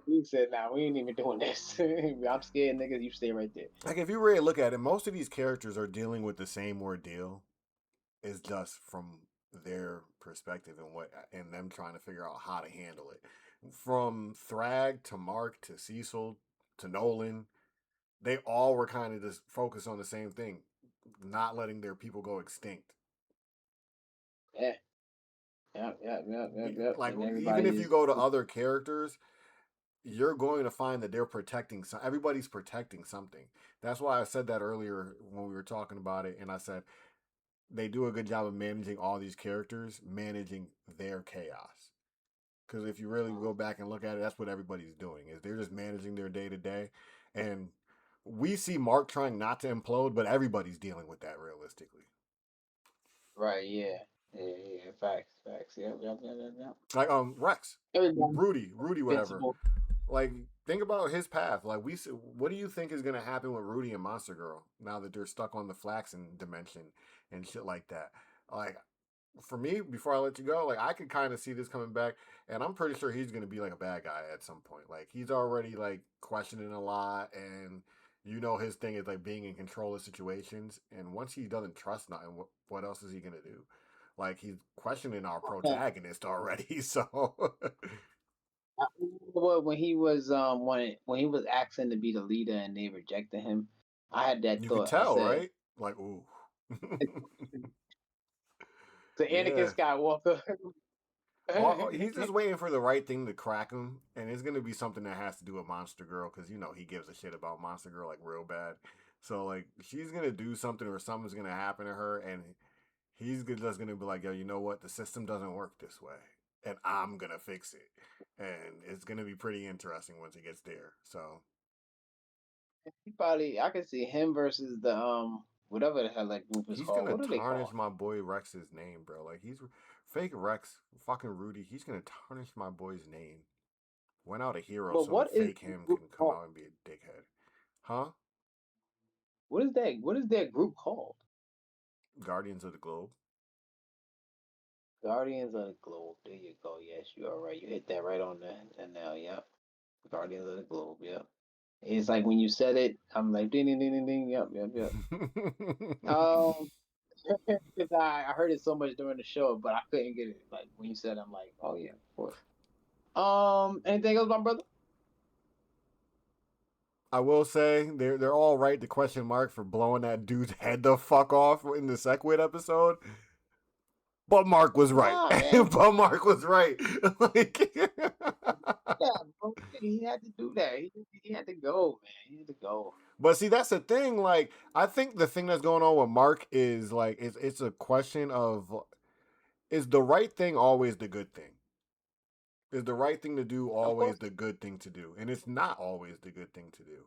He said, "Nah, we ain't even doing this. I'm scared, nigga. You stay right there." Like if you really look at it, most of these characters are dealing with the same ordeal. It's just from their perspective and them trying to figure out how to handle it. From Thrag to Mark to Cecil to Nolan, they all were kind of just focused on the same thing, not letting their people go extinct. Yeah, yep. Like And even everybody if you is. go to other characters, you're going to find that they're protecting some. Everybody's protecting something. That's why I said that earlier when we were talking about it, and I said they do a good job of managing all these characters, managing their chaos. Because if you really go back and look at it, that's what everybody's doing is they're just managing their day to day, and we see Mark trying not to implode, but everybody's dealing with that realistically. Right, yeah. Yeah. Facts. Yep. Like Rex, Everybody Rudy, whatever. invincible. Like think about his path. Like what do you think is gonna happen with Rudy and Monster Girl now that they're stuck on the Flaxen dimension and shit like that? Like for me, before I let you go, like I could kind of see this coming back, and I'm pretty sure he's gonna be like a bad guy at some point. Like he's already like questioning a lot, and you know his thing is like being in control of situations. And once he doesn't trust nothing, what else is he gonna do? Like he's questioning our protagonist already, so When he was when he was asking to be the leader and they rejected him, I had that you could thought. I tell, said, right? Like ooh, "To Anakin yeah. Skywalker." He's just waiting for the right thing to crack him, and it's gonna be something that has to do with Monster Girl because you know he gives a shit about Monster Girl like real bad. So like she's gonna do something or something's gonna happen to her, and just gonna be like, yo, you know what? The system doesn't work this way, and I'm gonna fix it, and it's gonna be pretty interesting once it gets there. So He probably, I could see him versus the whatever the hell that group is he's called. gonna What are they called? tarnish my boy Rex's name, bro. Like he's fake Rex, fucking Rudy. He's gonna tarnish my boy's name. Went out a hero But so what is fake the him group can come called? out and be a dickhead. Huh? What is that? What is that group called? Guardians of the Globe. Guardians of the Globe. There you go. Yes, you are right. You hit that right on the nail. Yep. Guardians of the Globe. Yep. It's like when you said it, I'm like ding ding ding ding ding. Yep. Um, 'cause I heard it so much during the show, but I couldn't get it. Like when you said, it, I'm like, oh yeah, of course. Anything else, my brother? I will say they're all right to question Mark for blowing that dude's head the fuck off in the Sequid episode. But Mark was right. Nah, man. But Mark was right. Like Yeah, bro, he had to do that. He had to go, man. He had to go. But see, that's the thing. Like, I think the thing that's going on with Mark is like it's a question of is the right thing always the good thing? Is the right thing to do Of always course, the good thing to do? And it's not always the good thing to do.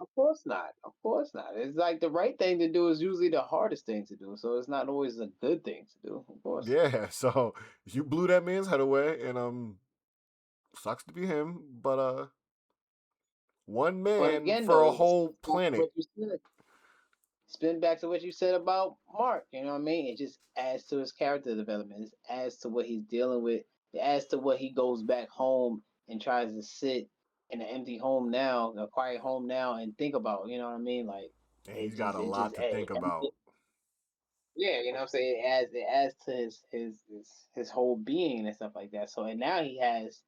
of course not. Of course not. It's like the right thing to do is usually the hardest thing to do. So it's not always a good thing to do. Of course. Yeah, so you blew that man's head away, and sucks to be him, but one But man again, for though, a it's whole back to planet. what you said. Spin back to what you said about Mark. You know what I mean? It just adds to his character development. It adds to what he's dealing with. It adds to what he goes back home and tries to sit. in an empty home now, a quiet home now, and think about, you know what I mean? Like And he's got a it lot just, to think about. yeah, you know what I'm saying? It adds to his whole being and stuff like that. So and now he has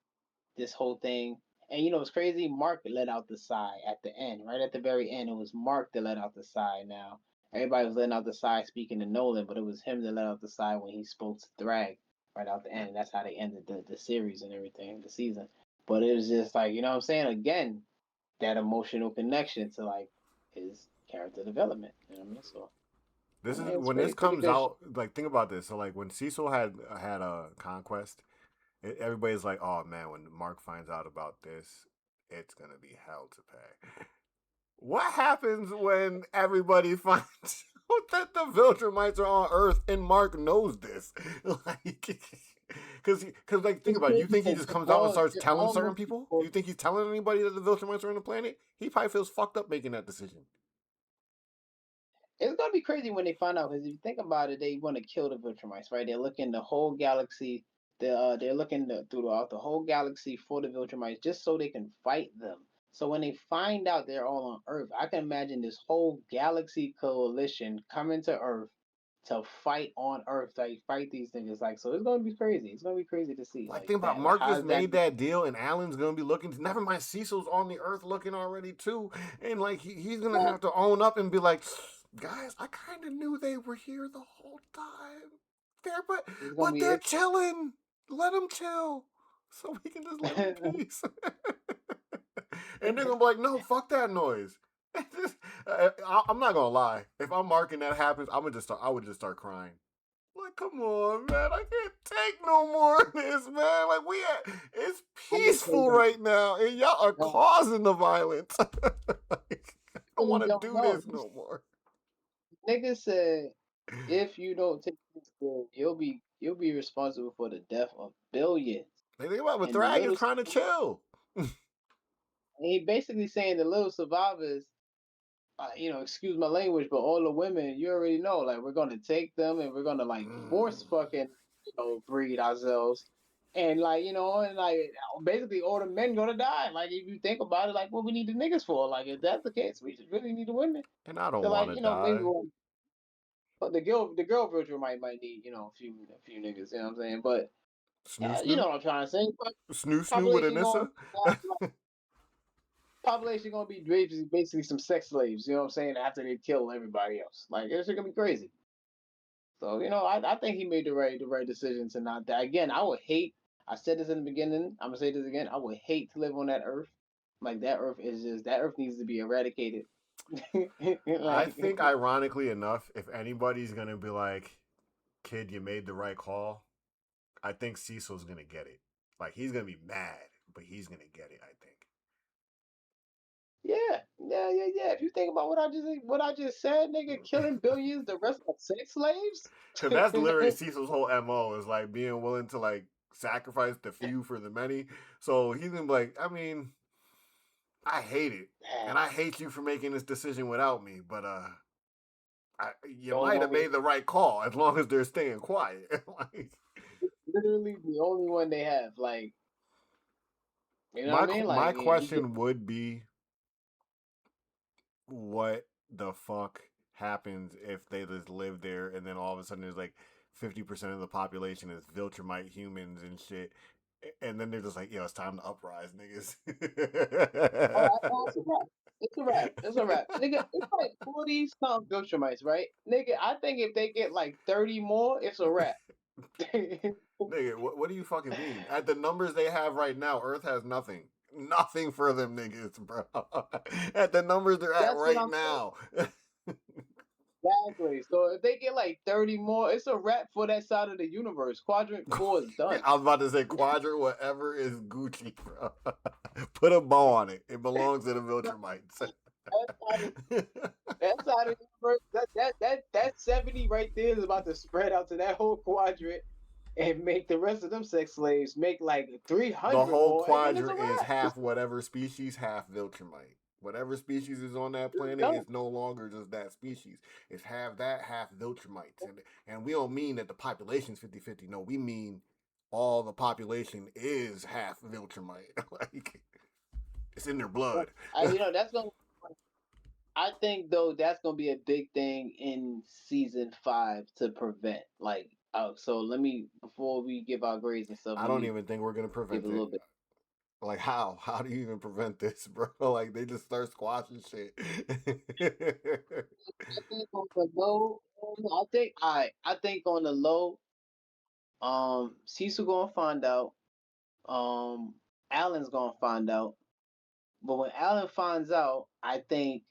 this whole thing. And you know it's crazy? Mark let out the sigh at the end, right at the very end. It was Mark that let out the sigh. Now everybody was letting out the sigh speaking to Nolan, but it was him that let out the sigh when he spoke to Thrag right out the end. And that's how they ended the series and everything, the season. But it was just like, you know what I'm saying? Again, that emotional connection to like his character development. You know what I mean? So I This is mean it's when this pretty comes good. out. Like, think about this. So, like, when Cecil had a conquest, everybody's like, "Oh man, when Mark finds out about this, it's gonna be hell to pay." What happens when everybody finds out that the Viltrumites are on Earth and Mark knows this? Like, because like, think It's about it. You crazy think he because just comes out and starts telling all certain those people? people. You think he's telling anybody that the Viltrumites are on the planet? He probably feels fucked up making that decision. It's gonna be crazy when they find out because if you think about it, they want to kill the Viltrumites, right? They're looking the whole galaxy. They're looking throughout the whole galaxy for the Viltrumites just so they can fight them. So when they find out they're all on Earth, I can imagine this whole galaxy coalition coming to Earth to fight on Earth, like fight these niggas. Like so, it's gonna be crazy. It's gonna be crazy to see Like, like think about that. Like Mark how just is that? made that deal, and Alan's gonna be looking. Never mind, Cecil's on the Earth looking already too, and like he's gonna have to own up and be like, guys, I kind of knew they were here the whole time. They're It's gonna but be they're it. chilling. Let them chill, so we can just live in peace. And they're gonna be like, no, fuck that noise. I'm not gonna lie. If I'm marking that happens, I would just start crying. Like, come on, man. I can't take no more of this, man. Like, it's I'm gonna tell you peaceful something. right now, and y'all are No, causing the violence. Like, I don't really want to don't do know. this no more. Nigga said if you don't take this bill, you'll be responsible for the death of billions. Like, think about it, but And the Thrag is little trying to chill. and he basically saying the little survivors, excuse my language, but all the women, you already know, like we're gonna take them and we're gonna like force fucking, breed ourselves. And like, and like basically all the men gonna die. Like if you think about it, like what we need the niggas for. Like if that's the case, we just really need the women. And I don't So want like, to maybe die. but the girl virtual might need, a few niggas, you know what I'm saying? But Snoo you know snoo. what I'm trying to say. But Snoo snoo with population going Anissa. population gonna be basically some sex slaves, you know what I'm saying, after they kill everybody else. Like it's gonna be crazy. So, I think he made the right decision to not die. Again, I would hate I said this in the beginning, I'm gonna say this again, I would hate to live on that earth. Like that earth needs to be eradicated. I Like think, ironically enough, if anybody's gonna be like, "Kid, you made the right call," I think Cecil's gonna get it. Like, he's gonna be mad, but he's gonna get it. I think. yeah, yeah, yeah, yeah. If you think about what I just said, nigga, killing billions, the rest of sex slaves. Cause that's literally Cecil's whole MO is like being willing to like sacrifice the few for the many. So he's gonna be like, I mean, I hate it. And I hate you for making this decision without me, but you Only might gonna have be made the right call as long as they're staying quiet. Like, literally the only one they have. Like, you know what I mean? my Like, question would be, what the fuck happens if they just live there and then all of a sudden there's like 50% of the population is Viltrumite humans and shit. And then they're just like, yo, it's time to uprise, niggas. all right, well, it's a wrap. It's a wrap. It's a wrap. Nigga, it's like 40 some Viltrumites, right? Nigga, I think if they get like 30 more, it's a wrap. Nigga, what do you fucking mean? At the numbers they have right now, Earth has nothing. Nothing for them niggas, bro. At the numbers they're at That's what right I'm saying. now. Exactly. So if they get like 30 more, it's a wrap for that side of the universe. Quadrant 4 is done. I was about to say quadrant, whatever is Gucci, bro. Put a bow on it. It belongs to the Viltrumites. That side of, that side of the universe, that 70 right there is about to spread out to that whole quadrant and make the rest of them sex slaves make like The 300 whole more, and then it's a quadrant is wrap. half whatever species, half Viltrumite. Whatever species is on that It's planet done. is no longer just that species. It's half that, half Viltrumites. And we don't mean that the population's 50-50. No, we mean all the population is half Viltrumite. Like, It's in their blood. That's gonna. I think though that's gonna be a big thing in season 5 to prevent. Like, so let me before we give our grades and stuff, I let don't me even think we're gonna give prevent a it. little bit. Like how? How do you even prevent this, bro? Like they just start squashing shit. I think on the low, I think on the low, Cecil gonna find out. Um, Alan's gonna find out. But when Alan finds out, I think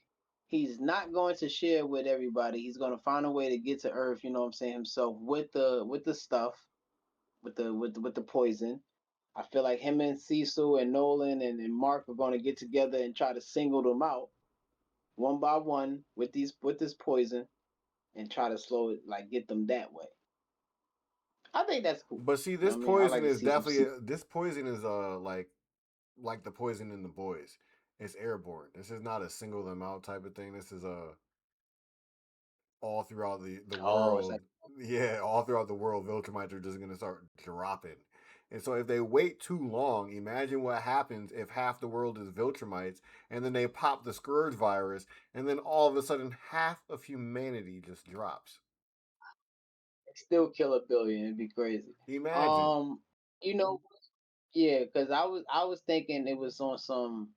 he's not going to share with everybody. He's going to find a way to get to Earth. You know what I'm saying, himself with the stuff, with the poison. I feel like him and Cecil and Nolan and Mark are going to get together and try to single them out one by one with this poison and try to slow it, like get them that way. I think that's cool. But see, You know this what I mean? I like poison to is see some. definitely this poison is like the poison in the boys. It's airborne. This is not a single them out type of thing. This is a all throughout the Oh, it's world. like Yeah, all throughout the world, Viltrumites are just gonna start dropping. And so if they wait too long, imagine what happens if half the world is Viltrumites and then they pop the Scourge virus and then all of a sudden half of humanity just drops. still kill a billion. It'd be crazy. Imagine. Um, you know, yeah, because I was thinking it was on some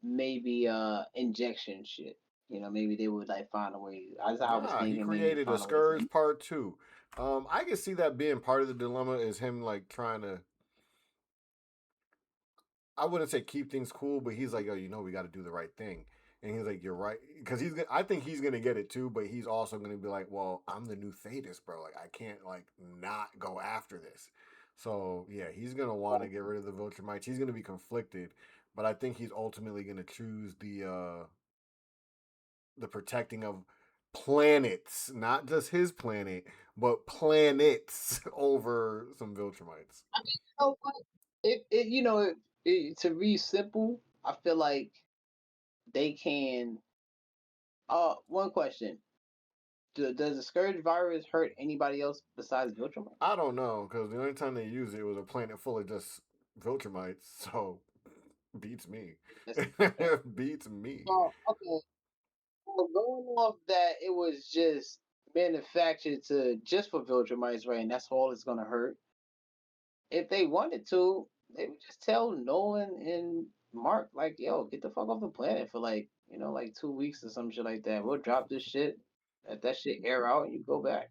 maybe injection shit. Maybe they would like find a way. That's how I was Nah, he thinking. Maybe created a find a way to. Scourge part two. I can see that being part of the dilemma is him like trying to I wouldn't say keep things cool, but he's like, oh, we got to do the right thing. And he's like, you're right, because I think he's gonna get it too, but he's also gonna be like, well, I'm the new Thetis, bro. Like, I can't like not go after this. So yeah, he's gonna want to get rid of the Viltrumites. He's gonna be conflicted, but I think he's ultimately gonna choose the protecting of planets, not just his planet, but planets over some Viltrumites. Oh, what? To be simple, I feel like they can. One question: does the scourge virus hurt anybody else besides Viltrumites? I don't know because the only time they used it was a planet full of just Viltrumites. So beats me. That's, Beats me. okay. Well, going off that, it was just manufactured to just for Viltrumites, right? And that's all it's gonna hurt. If they wanted to, they would just tell Nolan and Mark, like, yo, get the fuck off the planet for like 2 weeks or some shit like that. We'll drop this shit, let that shit air out, and you go back.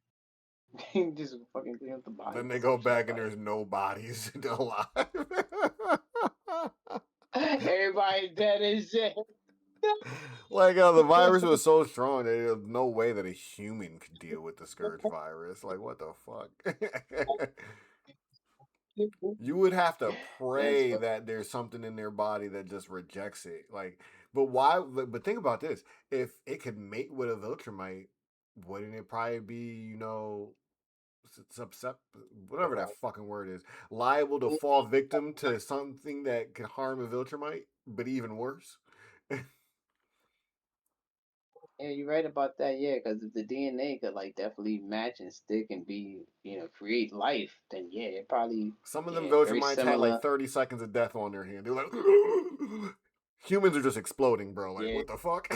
Just fucking clean up the Then bodies they or go some shit back and like there's no bodies alive. everybody dead as shit. Like the virus was so strong that there's no way that a human could deal with the scourge virus. Like what the fuck? You would have to That's pray funny. that there's something in their body that just rejects it. Like, but why? But think about this: if it could mate with a Viltrumite, wouldn't it probably be, subsep- whatever that fucking word is, liable to fall victim to something that could harm a Viltrumite, but even worse? Yeah, you're right about that. Yeah, because if the DNA could like definitely match and stick and be, create life, then yeah, it probably, Some of them yeah, very Viltrumites had like similar. 30 seconds of death on their hand. They're like, humans are just exploding, bro. Like, Yeah. what the fuck?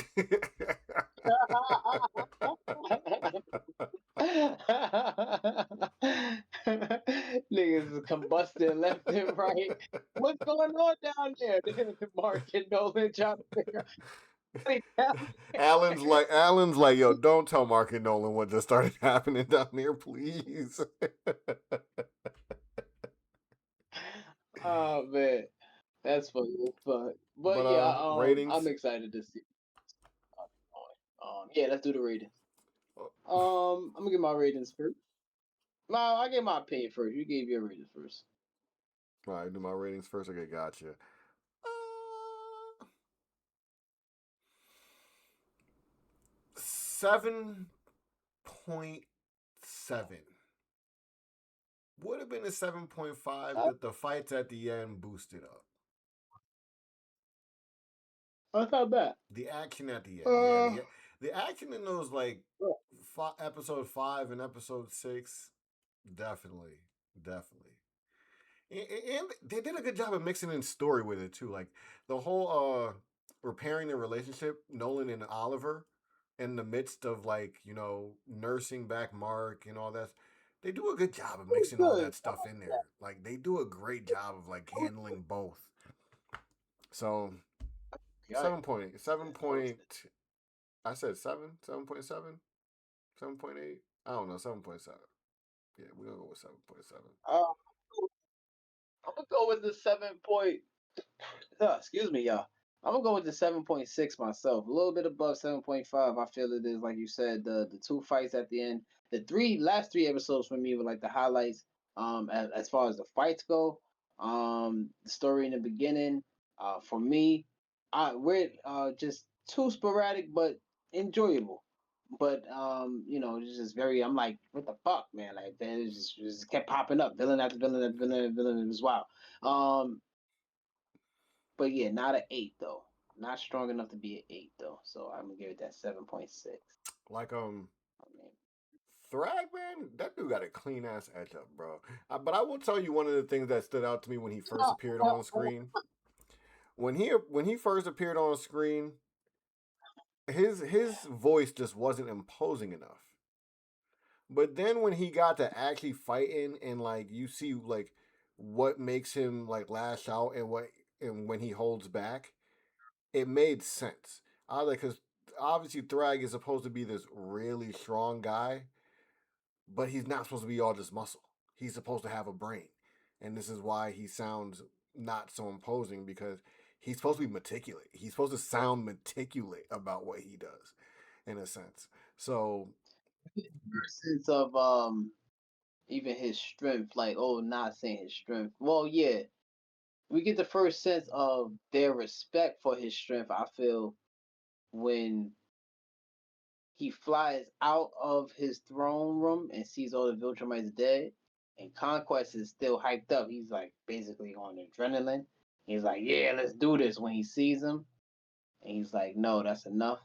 Niggas is combusting left and right. What's going on down there? Mark and Nolan trying to figure out. Alan's like, yo, don't tell Mark and Nolan what just started happening down here, please. Oh man, that's funny as fuck. But But yeah, I'm ratings. excited to see. Yeah, let's do the ratings. Oh, I'm gonna get my ratings first. No, I gave my opinion first. You gave your ratings first. all right, do my ratings first. Okay, gotcha. Uh, 7.7. Would have been a 7.5, Uh, but the fights at the end boosted up. That's not bad. The action at the end, yeah, Uh, the action in those like episode 5 and episode 6, definitely, definitely. And they did a good job of mixing in story with it too. Like the whole repairing the relationship, Nolan and Oliver, in the midst of like, nursing back Mark and all that. They do a good job of It was mixing all good. that stuff in there. Like they do a great job of like handling both. So Yeah, 7.8. 7 I was point I said 7, 7.7, 7.8. I don't know, 7.7. Yeah, we're gonna go with 7.7. uh, I'm gonna go with the 7 point. Excuse me, y'all. I'm gonna go with the 7.6 myself. A little bit above 7.5. I feel it is like you said, the two fights at the end. The last three episodes for me were like the highlights. As far as the fights go, the story in the beginning. For me, we're just too sporadic but enjoyable. But it's just very. I'm like, what the fuck, man? Like, then it just kept popping up, villain after villain after villain after villain. It was wild. But yeah, not an 8 though. Not strong enough to be an 8 though. So I'm gonna give it that 7.6. Like I mean, Thrag, man, that dude got a clean ass edge up, bro. But I will tell you one of the things that stood out to me when he first appeared on screen. When he first appeared on screen, his voice just wasn't imposing enough. But then when he got to actually fighting and like you see like what makes him like lash out and when he holds back, it made sense. I like because obviously Thrag is supposed to be this really strong guy, but he's not supposed to be all just muscle. He's supposed to have a brain. And this is why he sounds not so imposing because he's supposed to be meticulous. He's supposed to sound meticulous about what he does, in a sense. So, sense of even his strength, like not saying his strength. Well, yeah, we get the first sense of their respect for his strength. I feel when he flies out of his throne room and sees all the Viltrumites dead, and Conquest is still hyped up. He's like basically on adrenaline. He's like, "Yeah, let's do this." When he sees him, and he's like, "No, that's enough."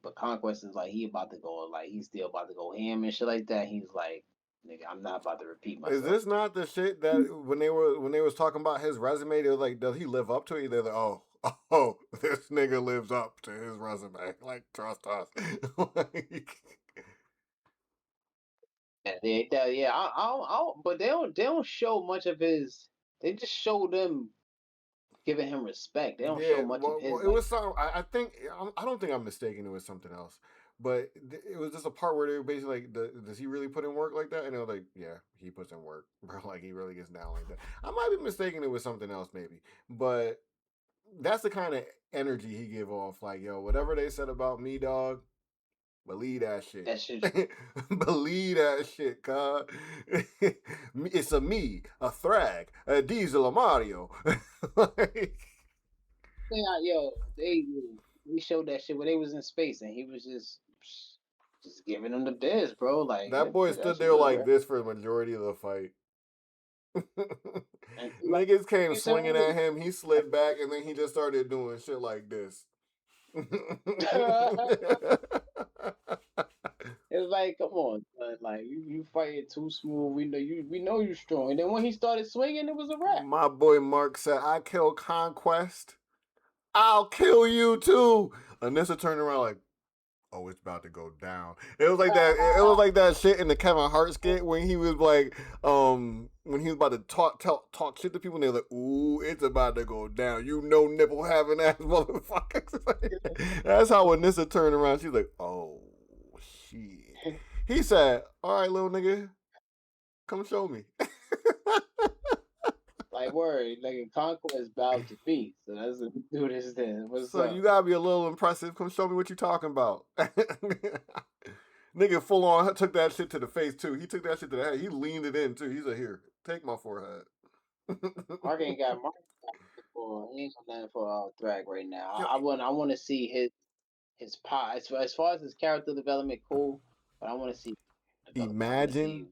But Conquest is like, he about to go, like he's still about to go ham and shit like that. He's like, "Nigga, I'm not about to repeat is myself." this not the shit that when they was talking about his resume, they were like, does he live up to it? They're like, oh, this nigga lives up to his resume. Like, trust us. Like, Yeah, yeah. But they don't show much of his. They just show them giving him respect. They don't yeah, show much of well, his it like. was some. I think I don't think I'm mistaken. It was something else, but it was just a part where they were basically like, "Does he really put in work like that?" And they were like, "Yeah, he puts in work, bro. Like he really gets down like that." I might be mistaken. It was something else, maybe, but that's the kind of energy he give off. Like, yo, whatever they said about me, dog, believe that shit. That shit. Believe that shit, cuz. It's a me, a Thrag, a Diesel, a Mario. Like, Yeah, yo, they showed that shit when they was in space, and he was just giving them the biz, bro. Like that boy that stood shit there was like real. this for the majority of the fight. And like Niggas came you said, swinging at him. He slid back, and then he just started doing shit like this. it's like, come on, son. Like you fighting too smooth. We know you strong. And then when he started swinging, it was a wrap. My boy Mark said, "I kill Conquest. I'll kill you too." Anissa turned around like, "Oh, it's about to go down." It was like that. It was like that shit in the Kevin Hart skit when he was like, when he was about to talk shit to people, and they were like, "Ooh, it's about to go down." Nipple having ass motherfuckers. That's how Anissa turned around. She's like, "Oh shit." He said, "All right, little nigga, come show me." Like word, like a conquest bowed to me. So that's what we do this then. What's So you up? gotta be a little impressive. Come show me what you talking about. Nigga full on took that shit to the face too. He took that shit to the head. He leaned it in too. He's like, here, take my forehead. Mark for he ain't got nothing for Thrag right now. Yo, I want to see his pot as far as his character development, cool. But I want to see development. I want to see. imagine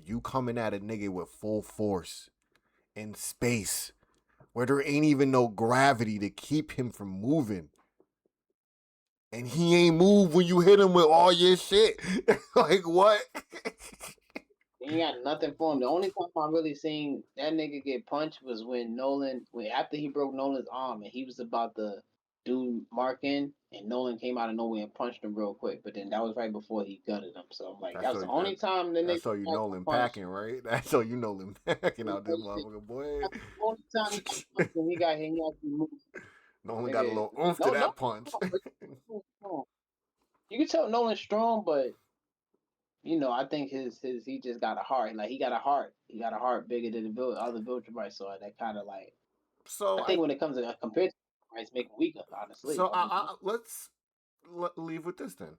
you coming at a nigga with full force in space where there ain't even no gravity to keep him from moving. And he ain't move when you hit him with all your shit. Like what? He ain't got nothing for him. The only time I really seen that nigga get punched was when after he broke Nolan's arm and he was about to do Mark in, and Nolan came out of nowhere and punched him real quick. But then that was right before he gutted him. So I'm like, That's that was so the only time the that's nigga so you got a Nolan punch. packing, right? That's so you Nolan packing out this motherfucker, boy. That's the only time he got punched and he got hit. He actually moved. Nolan got a Nigga, little oomph to no, that punch. Nolan's strong. You can tell Nolan's strong, but I think his he just got a heart. Like he got a heart. He got a heart bigger than other Viltrumites. So that kind of like so I I think when it comes to compared to Viltrumites, make him weaker. Honestly, so let's leave with this then.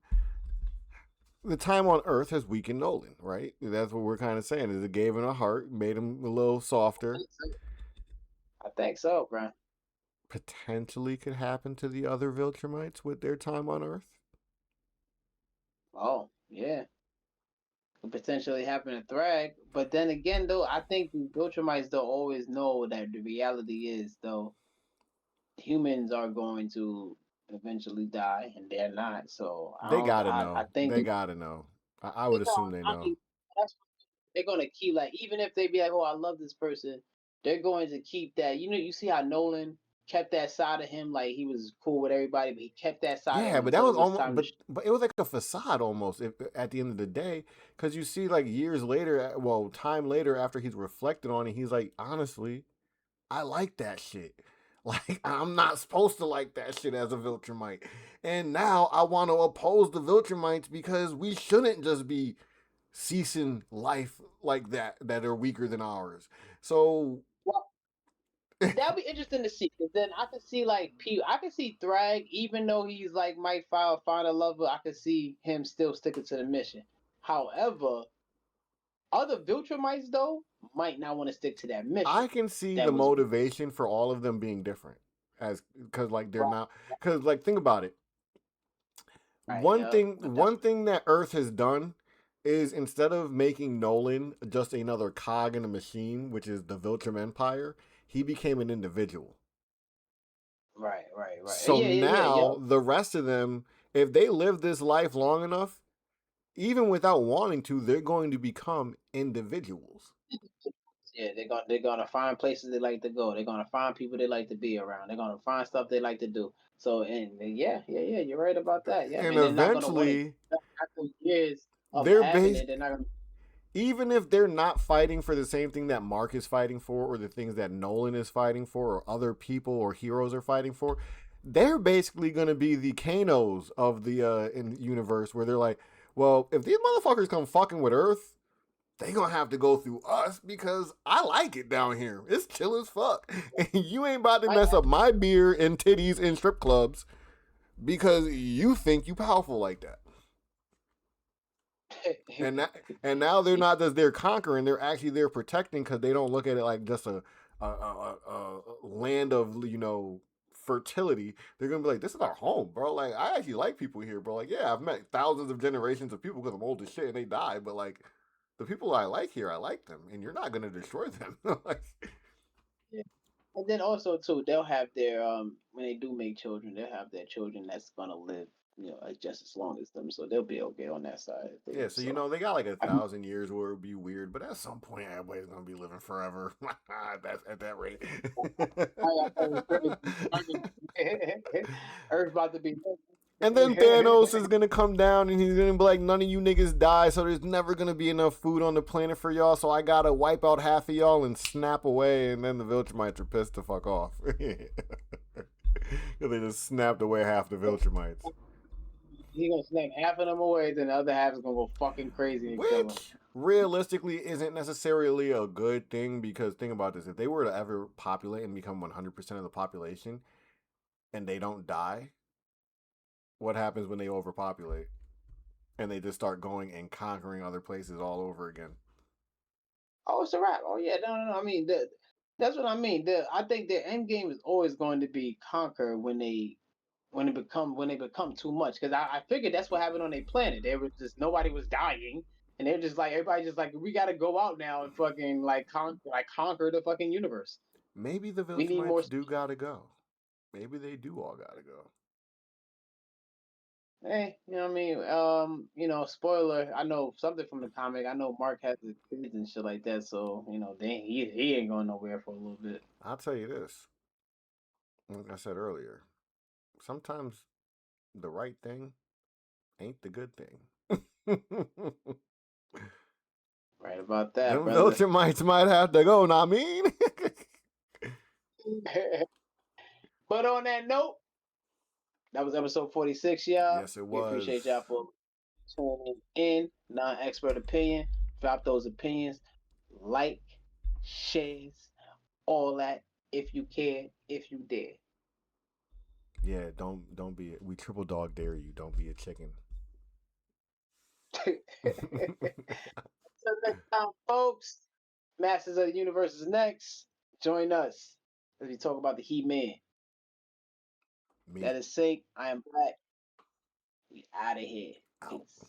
The time on Earth has weakened Nolan, right? That's what we're kind of saying. Is it gave him a heart, made him a little softer. I think so, bro. Potentially could happen to the other Viltrumites with their time on Earth. Oh yeah, could potentially happen to Thrag. But then again, though, I think the Viltrumites don't always know that the reality is though humans are going to eventually die, and they're not. So I They don't. gotta I know. think. They gotta know. I would assume they I know. mean, that's they're gonna keep like even if they be like, oh, I love this person, they're going to keep that. You see how Nolan kept that side of him, like he was cool with everybody, but he kept that side of Yeah, him but that until was it was almost, time to. but it was like a facade almost. If, at the end of the day, because you see, like years later, well, time later after he's reflected on it, he's like, honestly, I like that shit. Like I'm not supposed to like that shit as a Viltrumite, and now I want to oppose the Viltrumites because we shouldn't just be ceasing life like that are weaker than ours. So Well, that'll be interesting to see. Cause then I can see like I can see Thrag, even though he's like might find a lover, I can see him still sticking to the mission. However, other Viltrumites though might not want to stick to that mission. I can see the That was motivation for all of them being different, as because like they're right, not because like think about it. right, yeah, One thing that Earth has done is instead of making Nolan just another cog in a machine, which is the Viltrum Empire, he became an individual. right. So Yeah. now the rest of them, if they live this life long enough, even without wanting to, they're going to become individuals. Yeah, they're gonna find places they like to go. They're gonna find people they like to be around. They're gonna find stuff they like to do. So and yeah, you're right about that. Yeah, And and they're not gonna want to eventually, after years of they're having based it. They're not gonna. even if they're not fighting for the same thing that Mark is fighting for, or the things that Nolan is fighting for, or other people or heroes are fighting for, they're basically going to be the Kanos of the universe, where they're like, well, if these motherfuckers come fucking with Earth, they gonna have to go through us because I like it down here. It's chill as fuck. And you ain't about to I, mess up my beer and titties in strip clubs because you think you powerful like that. and that, and now they're not just there conquering; they're actually there protecting because they don't look at it like just a land of fertility. They're gonna be like, "This is our home, bro." Like, I actually like people here, bro. Like, yeah, I've met thousands of generations of people because I'm old as shit and they die, but like, the people I like here, I like them, and you're not gonna destroy them. Like, yeah. And then also too, they'll have their when they do make children, they'll have their children that's gonna live just as long as them, so they'll be okay on that side of yeah, things. so So they got like a I, 1,000 years where it would be weird, but at some point everybody's gonna be living forever. That's at that rate. I thought it was crazy. Earth about to be. And then Thanos is gonna come down and he's gonna be like, none of you niggas die, so there's never gonna be enough food on the planet for y'all, so I gotta wipe out half of y'all and snap away, and then the Viltrumites are pissed to fuck off. Because they just snapped away half the Viltrumites. He gonna snap half of them away, then the other half is gonna go fucking crazy and kill him. Which realistically isn't necessarily a good thing because think about this. If they were to ever populate and become 100% of the population and they don't die, what happens when they overpopulate? And they just start going and conquering other places all over again. Oh, it's a wrap. Oh yeah, no. I mean, that's what I mean. I think their end game is always going to be conquer when they become too much. Because I figured that's what happened on their planet. They were just nobody was dying, and they're just like everybody just like we got to go out now and fucking conquer the fucking universe. Maybe the We need more. Viltrumites do gotta go. Maybe they do all gotta go. Hey, you know what I mean? Spoiler. I know something from the comic. I know Mark has his kids and shit like that. So then he ain't going nowhere for a little bit. I'll tell you this. Like I said earlier, sometimes the right thing ain't the good thing. Right about that, Them brother. Viltrumites might have to go, I mean. But on that note, that was episode 46, y'all. Yes, it We was. appreciate y'all for tuning in. Non-expert opinion. Drop those opinions. Like, shares, all that. If you can, if you dare. Yeah, don't be. We triple dog dare you. Don't be a chicken. Until next time, folks. Masters of the Universe is next. Join us as we talk about the He-Man. Me That is Sink. I am Black. We out of here. out. Peace.